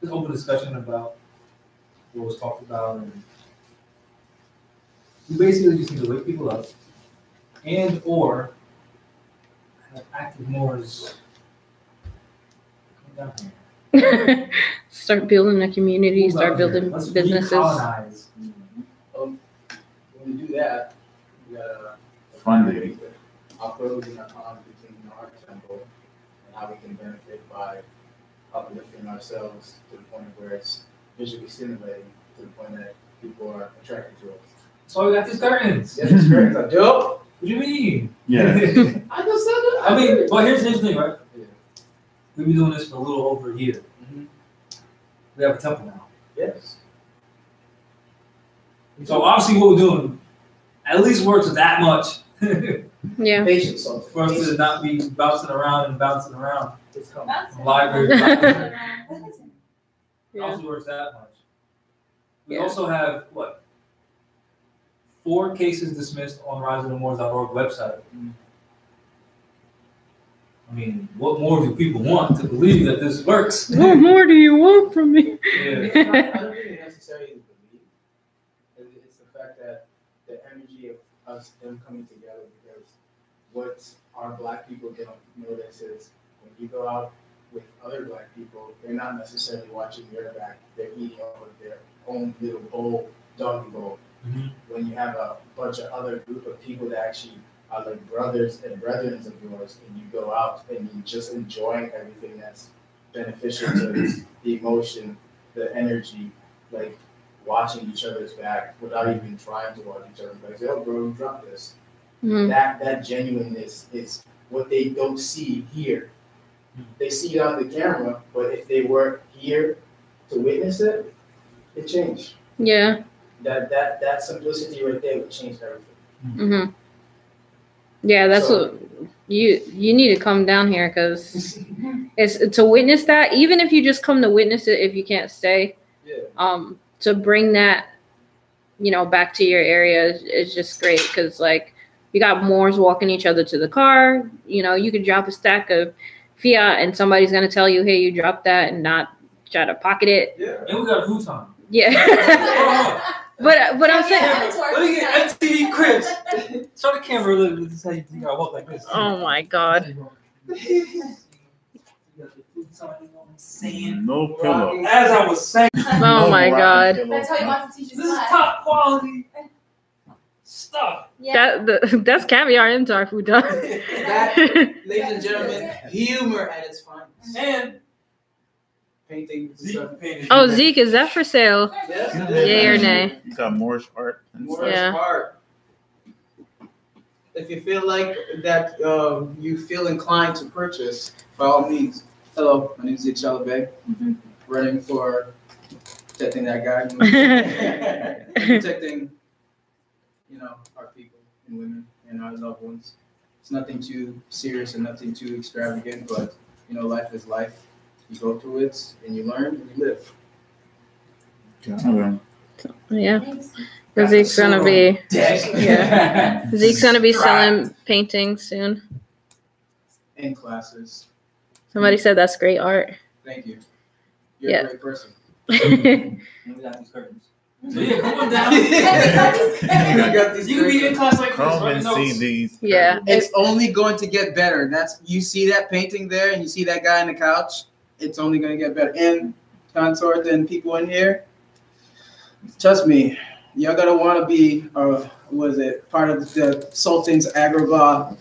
This open discussion about what was talked about, and we basically just need to wake people up, and or have active Moors down here. Start building a community, Move start out here. building Let's businesses. recolonize. When we do that, we gotta Funding. uploading our time between our temple and how we can benefit by uplifting ourselves to the point where it's visually stimulating to the point that people are attracted to us. So we got these curtains. Yes, it's great. Like, dope. What do you mean? Yeah. I just said it. I mean, but here's the thing, right? Yeah. We've been doing this for a little over a year. Mhm. We have a temple now. Yes. So obviously what we're doing at least works that much Yeah. Patience. So for us to not be bouncing around and bouncing around. It's coming. Bouncing. Library. Library. Yeah. Obviously works that much. We Yeah. also have, what? 4 cases dismissed on riseofthemoors.org website. I mean, what more do people want to believe that this works? What more do you want from me? Yeah. I don't think it's necessarily to believe. It's the fact that the energy of us, them coming together, because what our black people don't notice is when you go out with other black people, they're not necessarily watching your back. They're eating off of their own little bowl, doggy bowl. Mhm. When you have a bunch of other group of people that actually are like brothers and brethren of yours, and you go out and you just enjoy everything that's beneficial to the emotion, the energy, like watching each other's back without even trying to watch each other's back. Say, oh, bro, you dropped this. Mhm. That genuineness is what they don't see here. They see it on the camera, but if they were here to witness it, it changed. Yeah. That simplicity right there would change everything. Hmm. Yeah, that's So- what you need to come down here because it's to witness that. Even if you just come to witness it, if you can't stay, Yeah. to bring that, back to your area is just great because like you got Moors walking each other to the car. You could drop a stack of fiat and somebody's gonna tell you, hey, you dropped that, and not try to pocket it. Yeah. And we got a futon. Yeah. But I'm saying, Let me get MTV Cribs. Show the camera a little bit. This is how you think I walk like this. oh my god. No pillow. As I was saying, Oh my god. That's how you want to teach us this is class. top quality stuff. Yeah. That's caviar into our food done. That, ladies and gentlemen, humor at its finest. And Paintings and Zeke stuff. painted. Oh, Zeke, is that for sale? Yes, it Yay or is. nay? You got Moorish art. More Yeah. art. If you feel like that, you feel inclined to purchase, by all means. Hello, my name is Zeke Chalabay, running for protecting that guy, protecting, our people and women and our loved ones. It's nothing too serious and nothing too extravagant, but life is life. You go through it and you learn and you live. Yeah. Thanks. Zeke's gonna be Yeah. Zeke's gonna be selling paintings soon. In classes. Somebody said that's great art. Thank you. You're Yeah. a great person. And we got these curtains. So yeah, come on down. You got these You can be in class like this. Come write and notes. see these. Yeah. It's only going to get better. You see that painting there and you see that guy on the couch, it's only going to get better. And consort and people in here, trust me, y'all going to want to be, part of the Sultan's Agrabah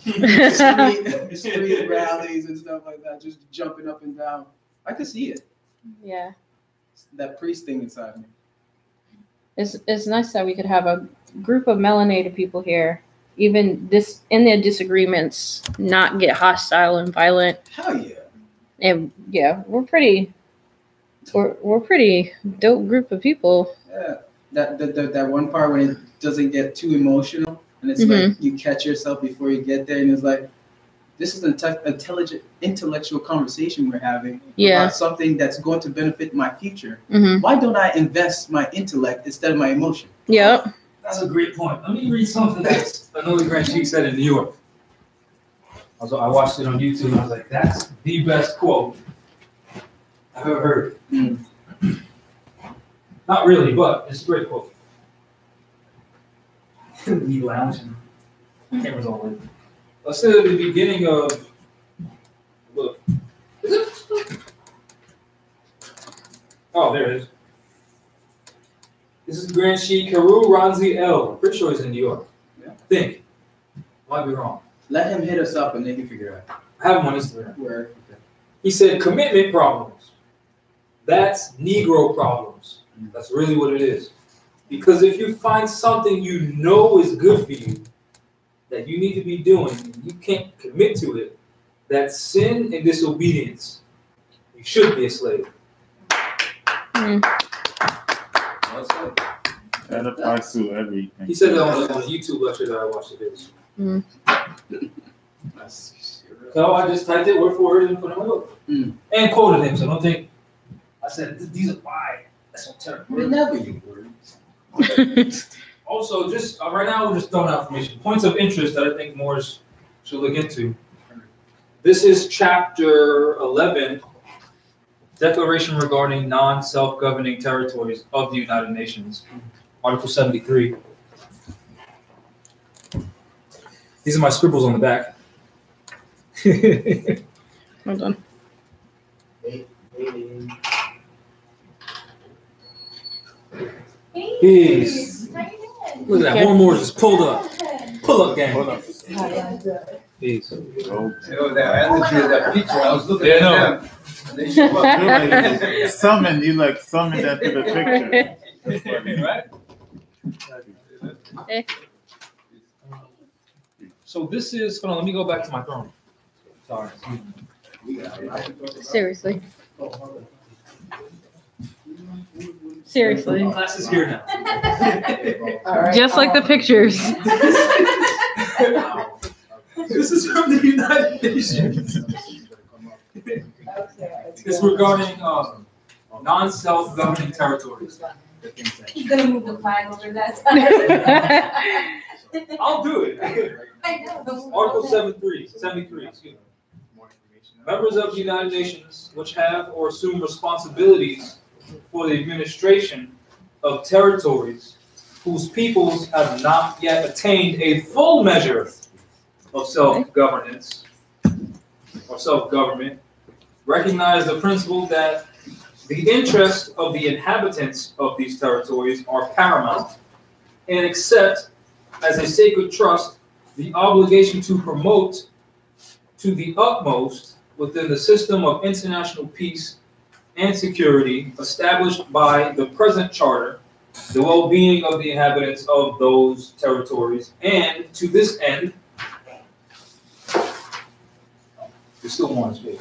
street rallies and stuff like that, just jumping up and down. I could see it. Yeah. That priest thing inside me. It's nice that we could have a group of melanated people here, even in their disagreements, not get hostile and violent. Hell yeah. And yeah, we're pretty dope group of people. Yeah. That one part when it doesn't get too emotional and it's like you catch yourself before you get there and it's like, this is an intellectual conversation we're having about something that's going to benefit my future. Mm-hmm. Why don't I invest my intellect instead of my emotion? Yep. That's a great point. Let me read something that another Grand Chief said in New York. I watched it on YouTube and I was like, that's the best quote I've ever heard. Not really, but it's a great quote. Me lounging. Camera's all in. Let's say at the beginning of, look, is it? Oh, there it is. This is Grand Sheik Haru Ranzi L. I'm pretty sure he's in New York. Yeah. I think. Might be wrong. Let him hit us up and they can figure it out. I have him on Instagram. Where? Okay. He said commitment problems. That's Negro problems. That's really what it is. Because if you find something you know is good for you, that you need to be doing, and you can't commit to it, that's sin and disobedience. You should be a slave. That applies to everything. He said that on a YouTube lecture that I watched of his. So I just typed it word for word and put it in my book. And quoted him, so don't think I said these are why. That's so terrible. We never use words. Also, just right now we're just throwing out information. Points of interest that I think Moors should look into. This is chapter 11, Declaration regarding non-self-governing territories of the United Nations, Article 73. These are my scribbles on the back. Well done. Peace. How you doing? Look at that. More Moors just pulled up. Pull up, gang. Hold up. Peace. Oh. That energy of that picture, I was looking Yeah, at no. them. And they show up. You summon that to the picture. That's funny, right? So this is, hold on, let me go back to my throne. Sorry. Seriously. Seriously. Class is here now. Just like the pictures. This is from the United Nations. It's regarding non-self-governing territories. He's gonna move the flag over that side. I'll do it. I know. Article 73, excuse me. Members of the United Nations which have or assume responsibilities for the administration of territories whose peoples have not yet attained a full measure of self-governance or self-government, recognize the principle that the interests of the inhabitants of these territories are paramount, and accept as a sacred trust the obligation to promote to the utmost within the system of international peace and security established by the present charter the well-being of the inhabitants of those territories, and to this end, there's still more in space.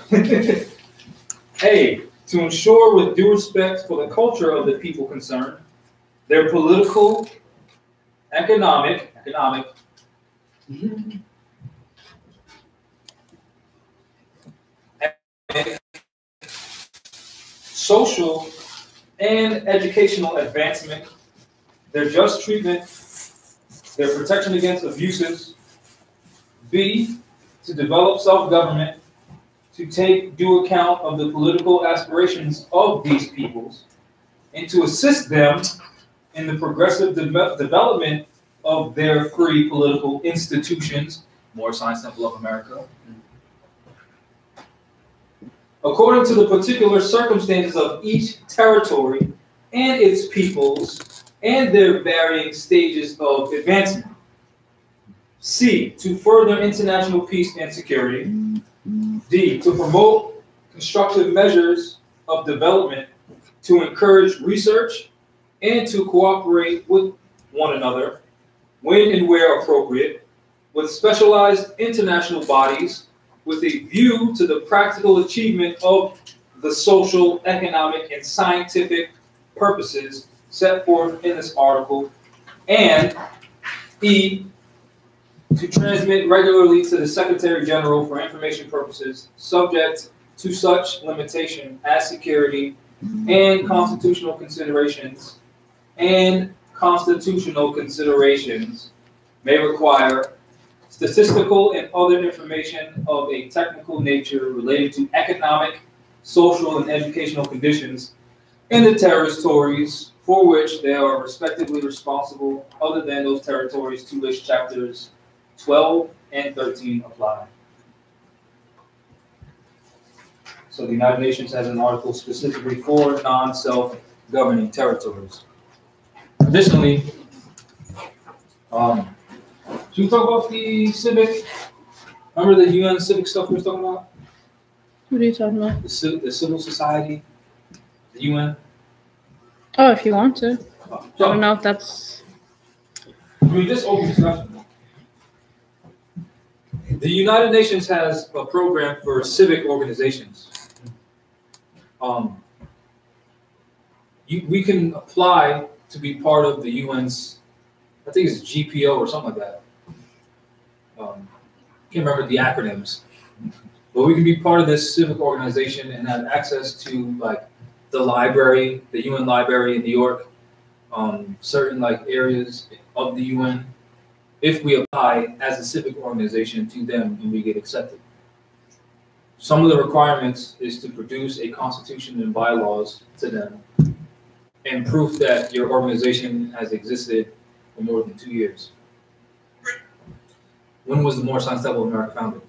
A, to ensure with due respect for the culture of the people concerned, their political, economic, social, and educational advancement, their just treatment, their protection against abuses. B, to develop self-government, to take due account of the political aspirations of these peoples, and to assist them in the progressive development of their free political institutions, Moorish Science Temple of America, according to the particular circumstances of each territory and its peoples and their varying stages of advancement. C, to further international peace and security. D, to promote constructive measures of development, to encourage research, and to cooperate with one another, when and where appropriate, with specialized international bodies, with a view to the practical achievement of the social, economic, and scientific purposes set forth in this article, and E, to transmit regularly to the Secretary General for information purposes, subject to such limitation as security and constitutional considerations may require statistical and other information of a technical nature related to economic, social, and educational conditions in the territories for which they are respectively responsible, other than those territories to which chapters 12 and 13 apply. So the United Nations has an article specifically for non-self-governing territories. Additionally, should we talk about the civic? Remember the UN civic stuff we were talking about? What are you talking about? The civil society, the UN. Oh, if you want to. I don't know if that's. I mean, just open discussion. The United Nations has a program for civic organizations. We can apply to be part of the UN's, I think it's GPO or something like that. Can't remember the acronyms, but we can be part of this civic organization and have access to like the library, the UN library in New York, certain like areas of the UN, if we apply as a civic organization to them and we get accepted. Some of the requirements is to produce a constitution and bylaws to them and proof that your organization has existed for more than 2 years. When was the Moorish Science Temple of America founded?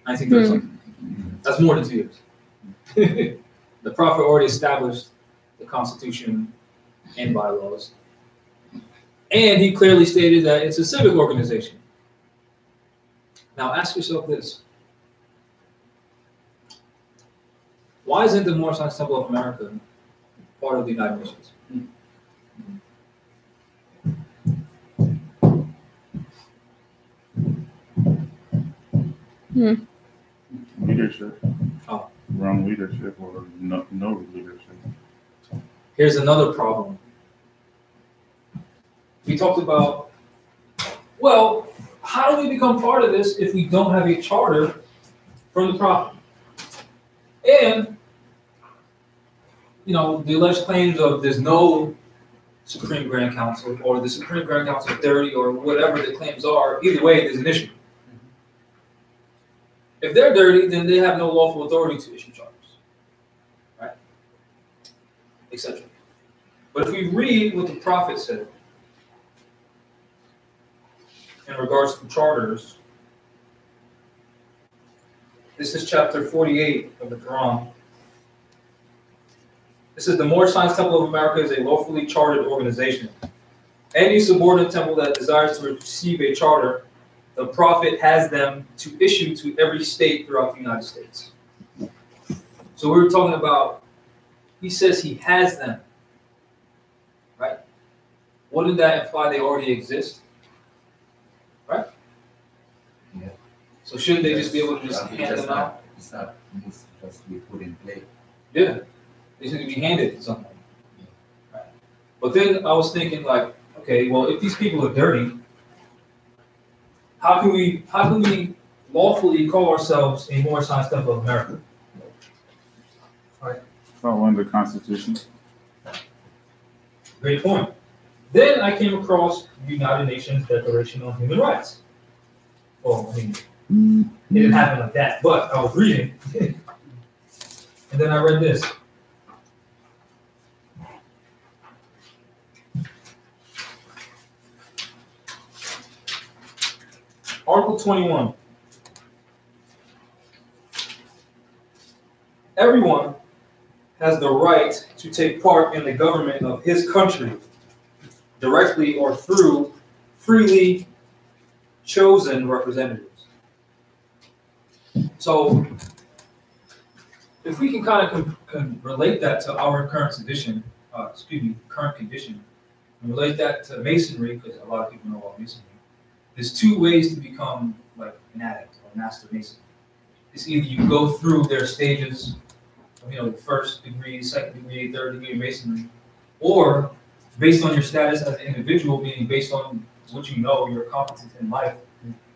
1930. That's more than 2 years. The Prophet already established the Constitution and bylaws. And he clearly stated that it's a civic organization. Now ask yourself this. Why isn't the Moorish Science Temple of America part of the United Nations? Leadership. Oh. Wrong leadership or no leadership. Here's another problem. We talked about, well, how do we become part of this if we don't have a charter from the Prophet? And, you know, the alleged claims of there's no Supreme Grand Council or the Supreme Grand Council is dirty or whatever the claims are, either way, there's an issue. If they're dirty, then they have no lawful authority to issue charters, right? Etc. But if we read what the Prophet said in regards to charters, this is chapter 48 of the Quran. This is the Moorish Science Temple of America is a lawfully chartered organization. Any subordinate temple that desires to receive a charter, the Prophet has them to issue to every state throughout the United States. So we were talking about, he says he has them, right? Wouldn't that imply they already exist? Right? Yeah. So shouldn't they just be able to just hand them out? It's not just to be put in play. Yeah. They should be handed something. Right. But then I was thinking like, okay, well, if these people are dirty, how can we lawfully call ourselves a Moorish Science Temple of America? Right. Following the Constitution. Great point. Then I came across the United Nations Declaration on Human Rights. Well, I mean, it didn't happen like that, but I was reading, and then I read this. Article 21. Everyone has the right to take part in the government of his country, directly or through freely chosen representatives. So, if we can kind of relate that to our current condition, current condition, and relate that to masonry, because a lot of people know about masonry. There's two ways to become like an adept or master mason. It's either you go through their stages of, you know, the first degree, second degree, third degree masonry, or based on your status as an individual, meaning based on what you know, your competence in life,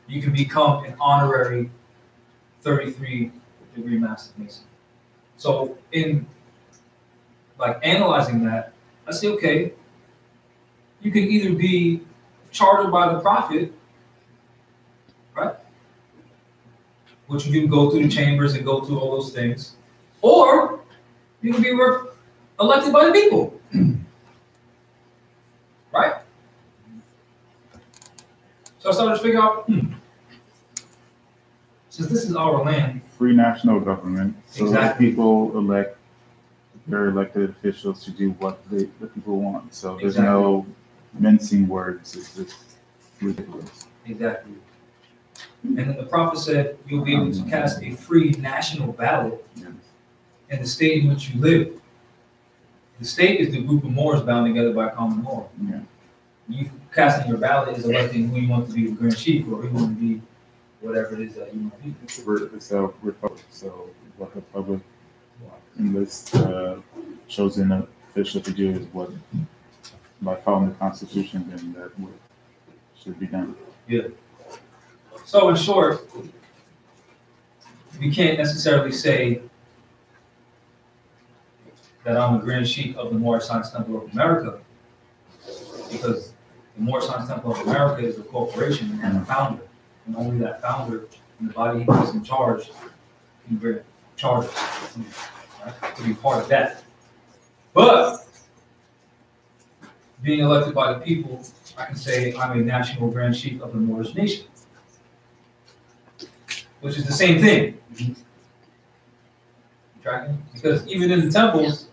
you can become an honorary 33 degree master mason. So in like analyzing that, I say, okay, you can either be chartered by the Prophet, right? Which you can go through the chambers and go through all those things. Or you can be elected by the people. Right? So I started to figure out, Since this is our land. Free national government. So Exactly. people elect their elected officials to do what the people want. So there's Exactly. no mincing words. It's just ridiculous. Exactly. And then the prophet said, you'll be able to cast a free national ballot in the state in which you live. The state is the group of Moors bound together by common law. Yeah. You casting your ballot is electing who you want to be the Grand Chief or who you want to be whatever it is that you want to be. It's a republic. So what the public enlists chosen official to do is what, by following the Constitution, then that should be done. Yeah. So in short, we can't necessarily say that I'm a Grand Chief of the Moorish Science Temple of America, because the Moorish Science Temple of America is a corporation and a founder, and only that founder and the body he puts in charge can bring charges, right, to be part of that. But being elected by the people, I can say I'm a national Grand Chief of the Moorish nation, which is the same thing. Tracking? Because even in the temples,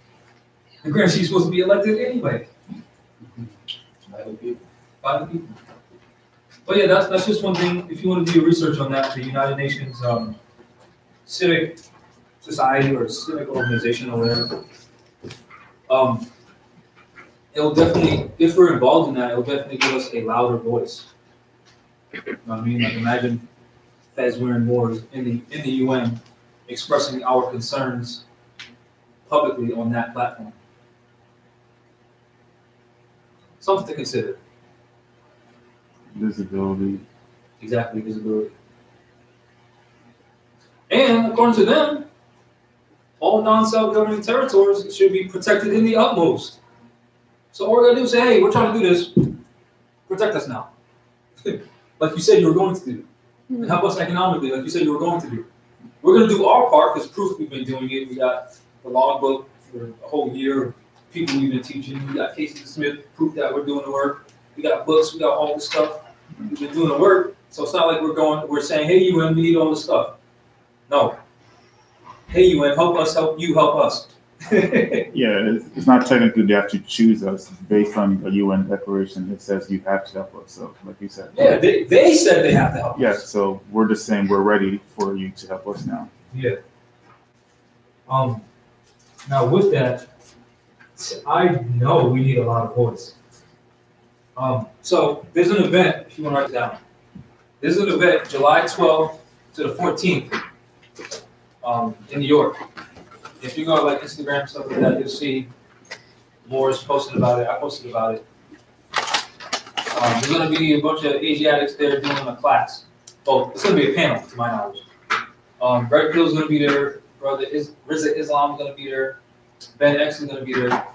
the Grand Chief is supposed to be elected anyway. By the people. By the people. But yeah, that's just one thing. If you want to do your research on that, the United Nations civic society or civic organization or whatever, it'll definitely, if we're involved in that, it'll definitely give us a louder voice. You know what I mean? Like imagine Fez wearing Moors in the UN expressing our concerns publicly on that platform. Something to consider. Visibility. Exactly, visibility. And according to them, all non-self-governing territories should be protected in the utmost. So all we're gonna do is say, hey, we're trying to do this. Protect us now. Like you said you were going to do. And help us economically, like you said you were going to do. We're going to do our part because proof we've been doing it. We got the logbook for a whole year of people we've been teaching. We got cases to submit, proof that we're doing the work. We got books, we got all this stuff. We've been doing the work. So it's not like we're saying, hey, UN, we need all this stuff. No. Hey, UN, help us, help you, help us. Yeah, it's not technically they have to choose us based on a UN declaration that says you have to help us. So, like you said. Yeah, they said they have to help us. Yeah, so we're just saying we're ready for you to help us now. Yeah. Now with that, I know we need a lot of voice. So there's an event, if you want to write it down. There's an event July 12th to the 14th in New York. If you go on like Instagram and stuff like that, you'll see Moors posting about it. I posted about it. There's going to be a bunch of Asiatics there doing a class. Well, it's going to be a panel, to my knowledge. Red Pill's going to be there. Brother Riza Islam is going to be there. Ben X is going to be there. A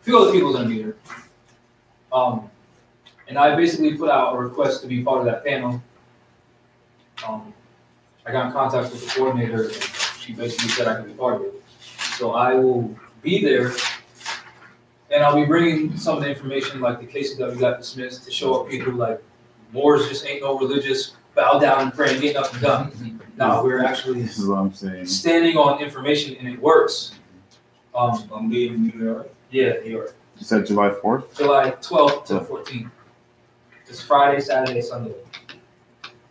few other people are going to be there. And I basically put out a request to be part of that panel. I got in contact with the coordinator, and she basically said I could be part of it. So I will be there, and I'll be bringing some of the information, like the cases that we got dismissed, to show up people like Moors just ain't no religious, bow down and pray and get nothing done. No, we're actually This is what I'm saying. standing on information, and it works. I'm being New York. Yeah, New York. You said July 4th? July 12th to 14th. It's Friday, Saturday, Sunday.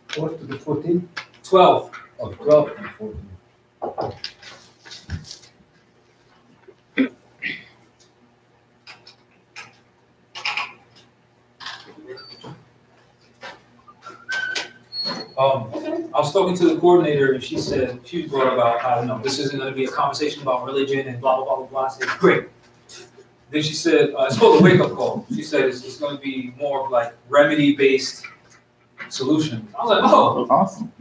4th to the 14th? 12th. Oh, 12th and 14th. I was talking to the coordinator, and she said, she brought about how, this isn't going to be a conversation about religion and blah, blah, blah, blah, blah. I said, great. Then she said, it's called a wake-up call. She said it's going to be more of like remedy-based solutions. I was like, oh, Awesome.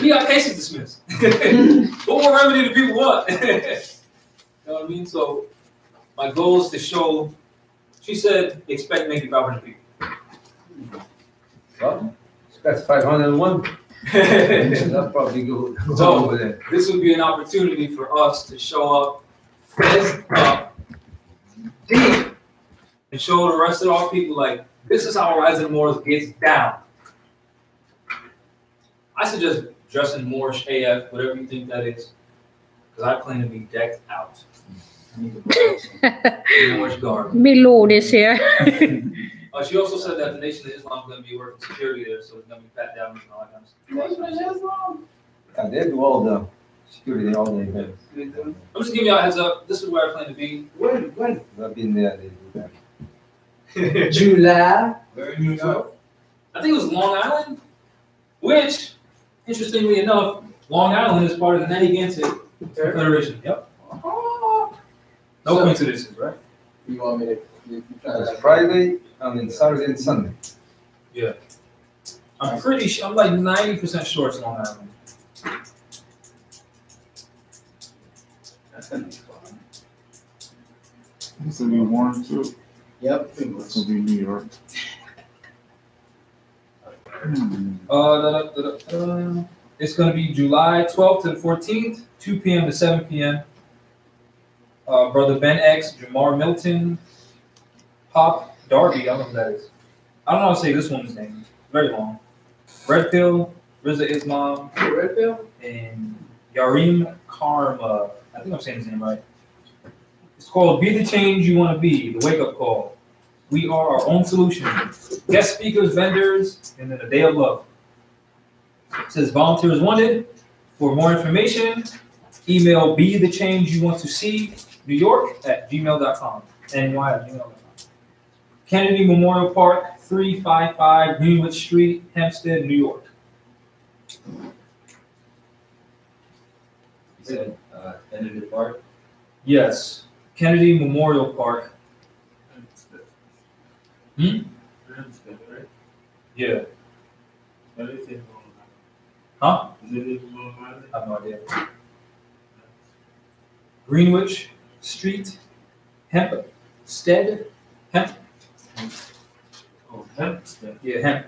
we got cases dismissed. What more remedy do people want? You know what I mean? So my goal is to show, she said, expect maybe 500 people. Well, that's 501. That's probably good. So Over there. this would be an opportunity for us to show up, fess up, deep, and show the rest of our people like this is how Rise of the Moors gets down. I suggest dressing Moorish AF, whatever you think that is. Because I plan to be decked out. I need to buy some Moorish garb. Me Lord is here. She also said that the Nation of Islam is going to be working security there, so it's going to be pat down and all that kind of stuff. Yeah, they do all the security all day. Man. I'm just giving y'all a heads up. This is where I plan to be. When? I've been there, they do that. July. Where in New York? I think it was Long Island, which, interestingly enough, Long Island is part of the Narragansett Federation. Yep. No coincidences, right? You want me to? It's Friday, Saturday and Sunday. Yeah. I'm pretty sure, I'm like 90% sure it's Long Island. That's gonna be fun. It's gonna be warm too. Yep. It's gonna be New York. It's going to be July 12th to the 14th, 2 p.m. to 7 p.m. Brother Ben X, Jamar Milton, Pop Darby, I don't know who that is. I don't know how to say this one's name. Very long. Red Pill, Riza Islam, Red Pill, and Yareem Karma. I think I'm saying his name right. It's called Be the Change You Want to Be, the Wake Up Call. We are our own solution. Guest speakers, vendors, and then a day of love. It says volunteers wanted. For more information, email be the change you want to see New York at gmail.com. NY@gmail.com. Kennedy Memorial Park, 355 Greenwood Street, Hempstead, New York. You said Kennedy Park? Yes, Kennedy Memorial Park. Yeah. Huh? I have no idea. Greenwich Street, Hempstead. Hemp. Oh, Hempstead. Yeah, Hemp.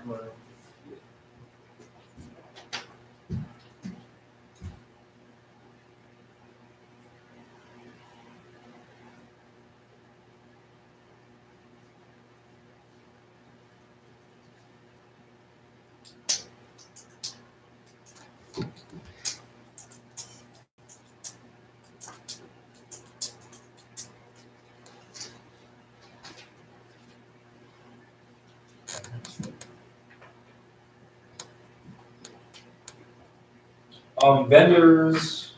Vendors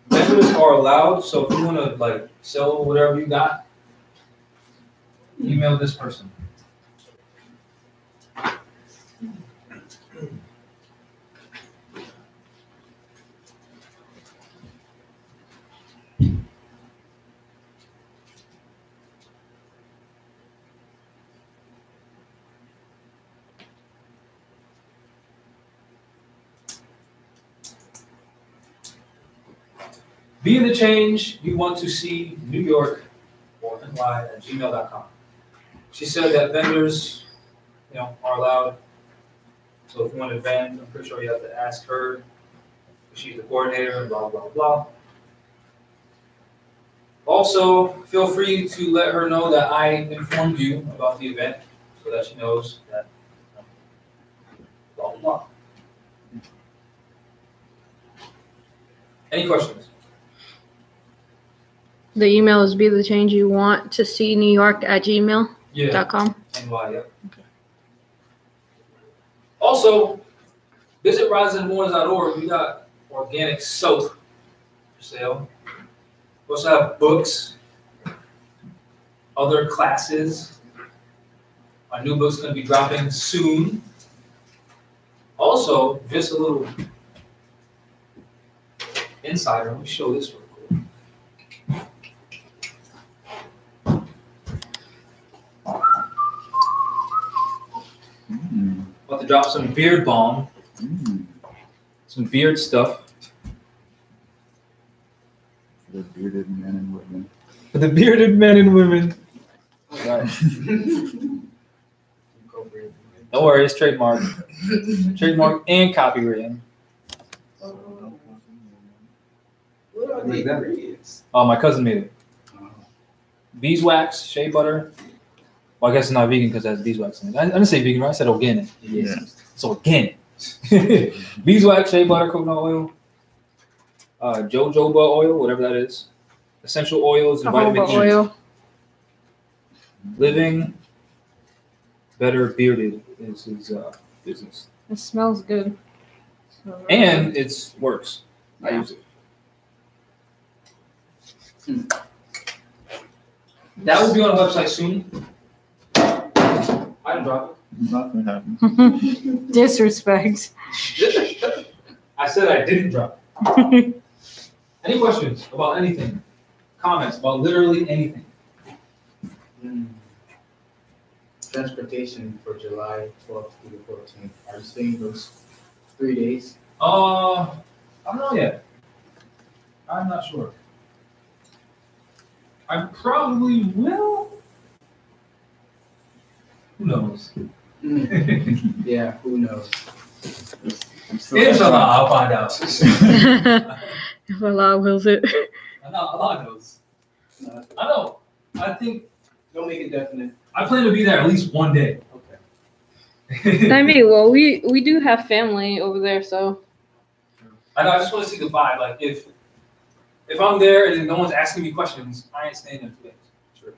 are allowed, so if you want to like sell whatever you got, email this person. Be the change you want to see New York or NY@gmail.com. She said that vendors, are allowed. So if you want to vend, I'm pretty sure you have to ask her. She's the coordinator and blah, blah, blah. Also, feel free to let her know that I informed you about the event so that she knows that blah, blah, blah. Any questions? The email is be the change you want to see New York at gmail.com. NY, yeah. Okay. Also, visit riseofthemoors.org. We got organic soap for sale. We also have books, other classes. Our new book's going to be dropping soon. Also, just a little insider. Let me show this real quick. About to drop some beard balm, some beard stuff. For the bearded men and women. For the bearded men and women. Right. Don't worry, it's trademark. Trademark and copyright. What are the ingredients? Oh, my cousin made it. Beeswax, shea butter. Well, I guess it's not vegan because it has beeswax in it. I didn't say vegan, right? I said organic. Yeah. It's organic. Beeswax, shea butter, coconut oil, jojoba oil, whatever that is, essential oils and vitamin Jojoba E. oil. Living Better Bearded is his business. It smells good. And it works. I Yeah. use it. That will be on the website soon. I didn't drop Nothing happened. Disrespect. it. I said I didn't drop it. Any questions about anything? Comments about literally anything? Transportation for July 12th through the 14th. Are you staying those 3 days? I don't know yet. I'm not sure. I probably will. Who knows? Yeah, who knows? Inshallah, I'll find out. If Allah wills it. Allah knows. I know. I think Don't make it definite. I plan to be there at least one day. Okay. I mean, well, we do have family over there, so. I know. I just want to see the vibe. Like if I'm there and no one's asking me questions, I ain't staying there 2 days. Sure.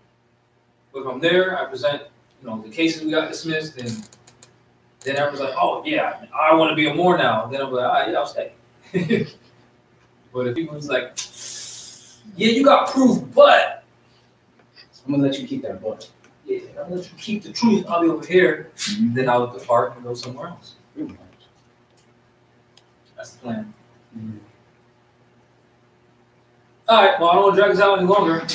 But if I'm there, I present, the cases we got dismissed, and then everyone's like, "Oh yeah, I want to be a Moor now." Then I'm like, "All right, yeah, I'll stay." But if people's like, "Yeah, you got proof, but I'm gonna let you keep that book. yeah, I'm gonna let you keep the truth. I'll be over here," then I'll depart and go somewhere else. That's the plan. All right. Well, I don't want to drag this out any longer.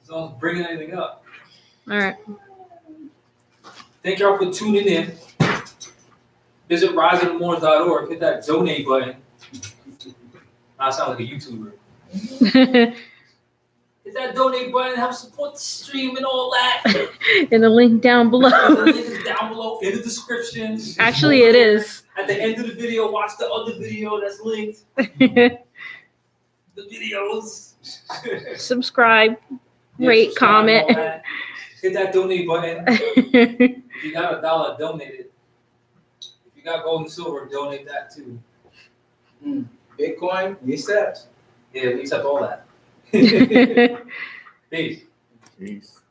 So I'm bringing anything up. All right. Thank y'all for tuning in. Visit riseofthemoors.org. Hit that donate button. I sound like a YouTuber. Hit that donate button. Help support the stream and all that. And the link down below. The link is down below in the description. Actually, it is. At the end of the video, watch the other video that's linked. The videos. Subscribe, Yeah, rate, subscribe, comment. all that. Hit that donate button. If you got $1, donate it. If you got gold and silver, donate that too. Bitcoin, we accept. Yeah, we accept all that. Peace. Peace.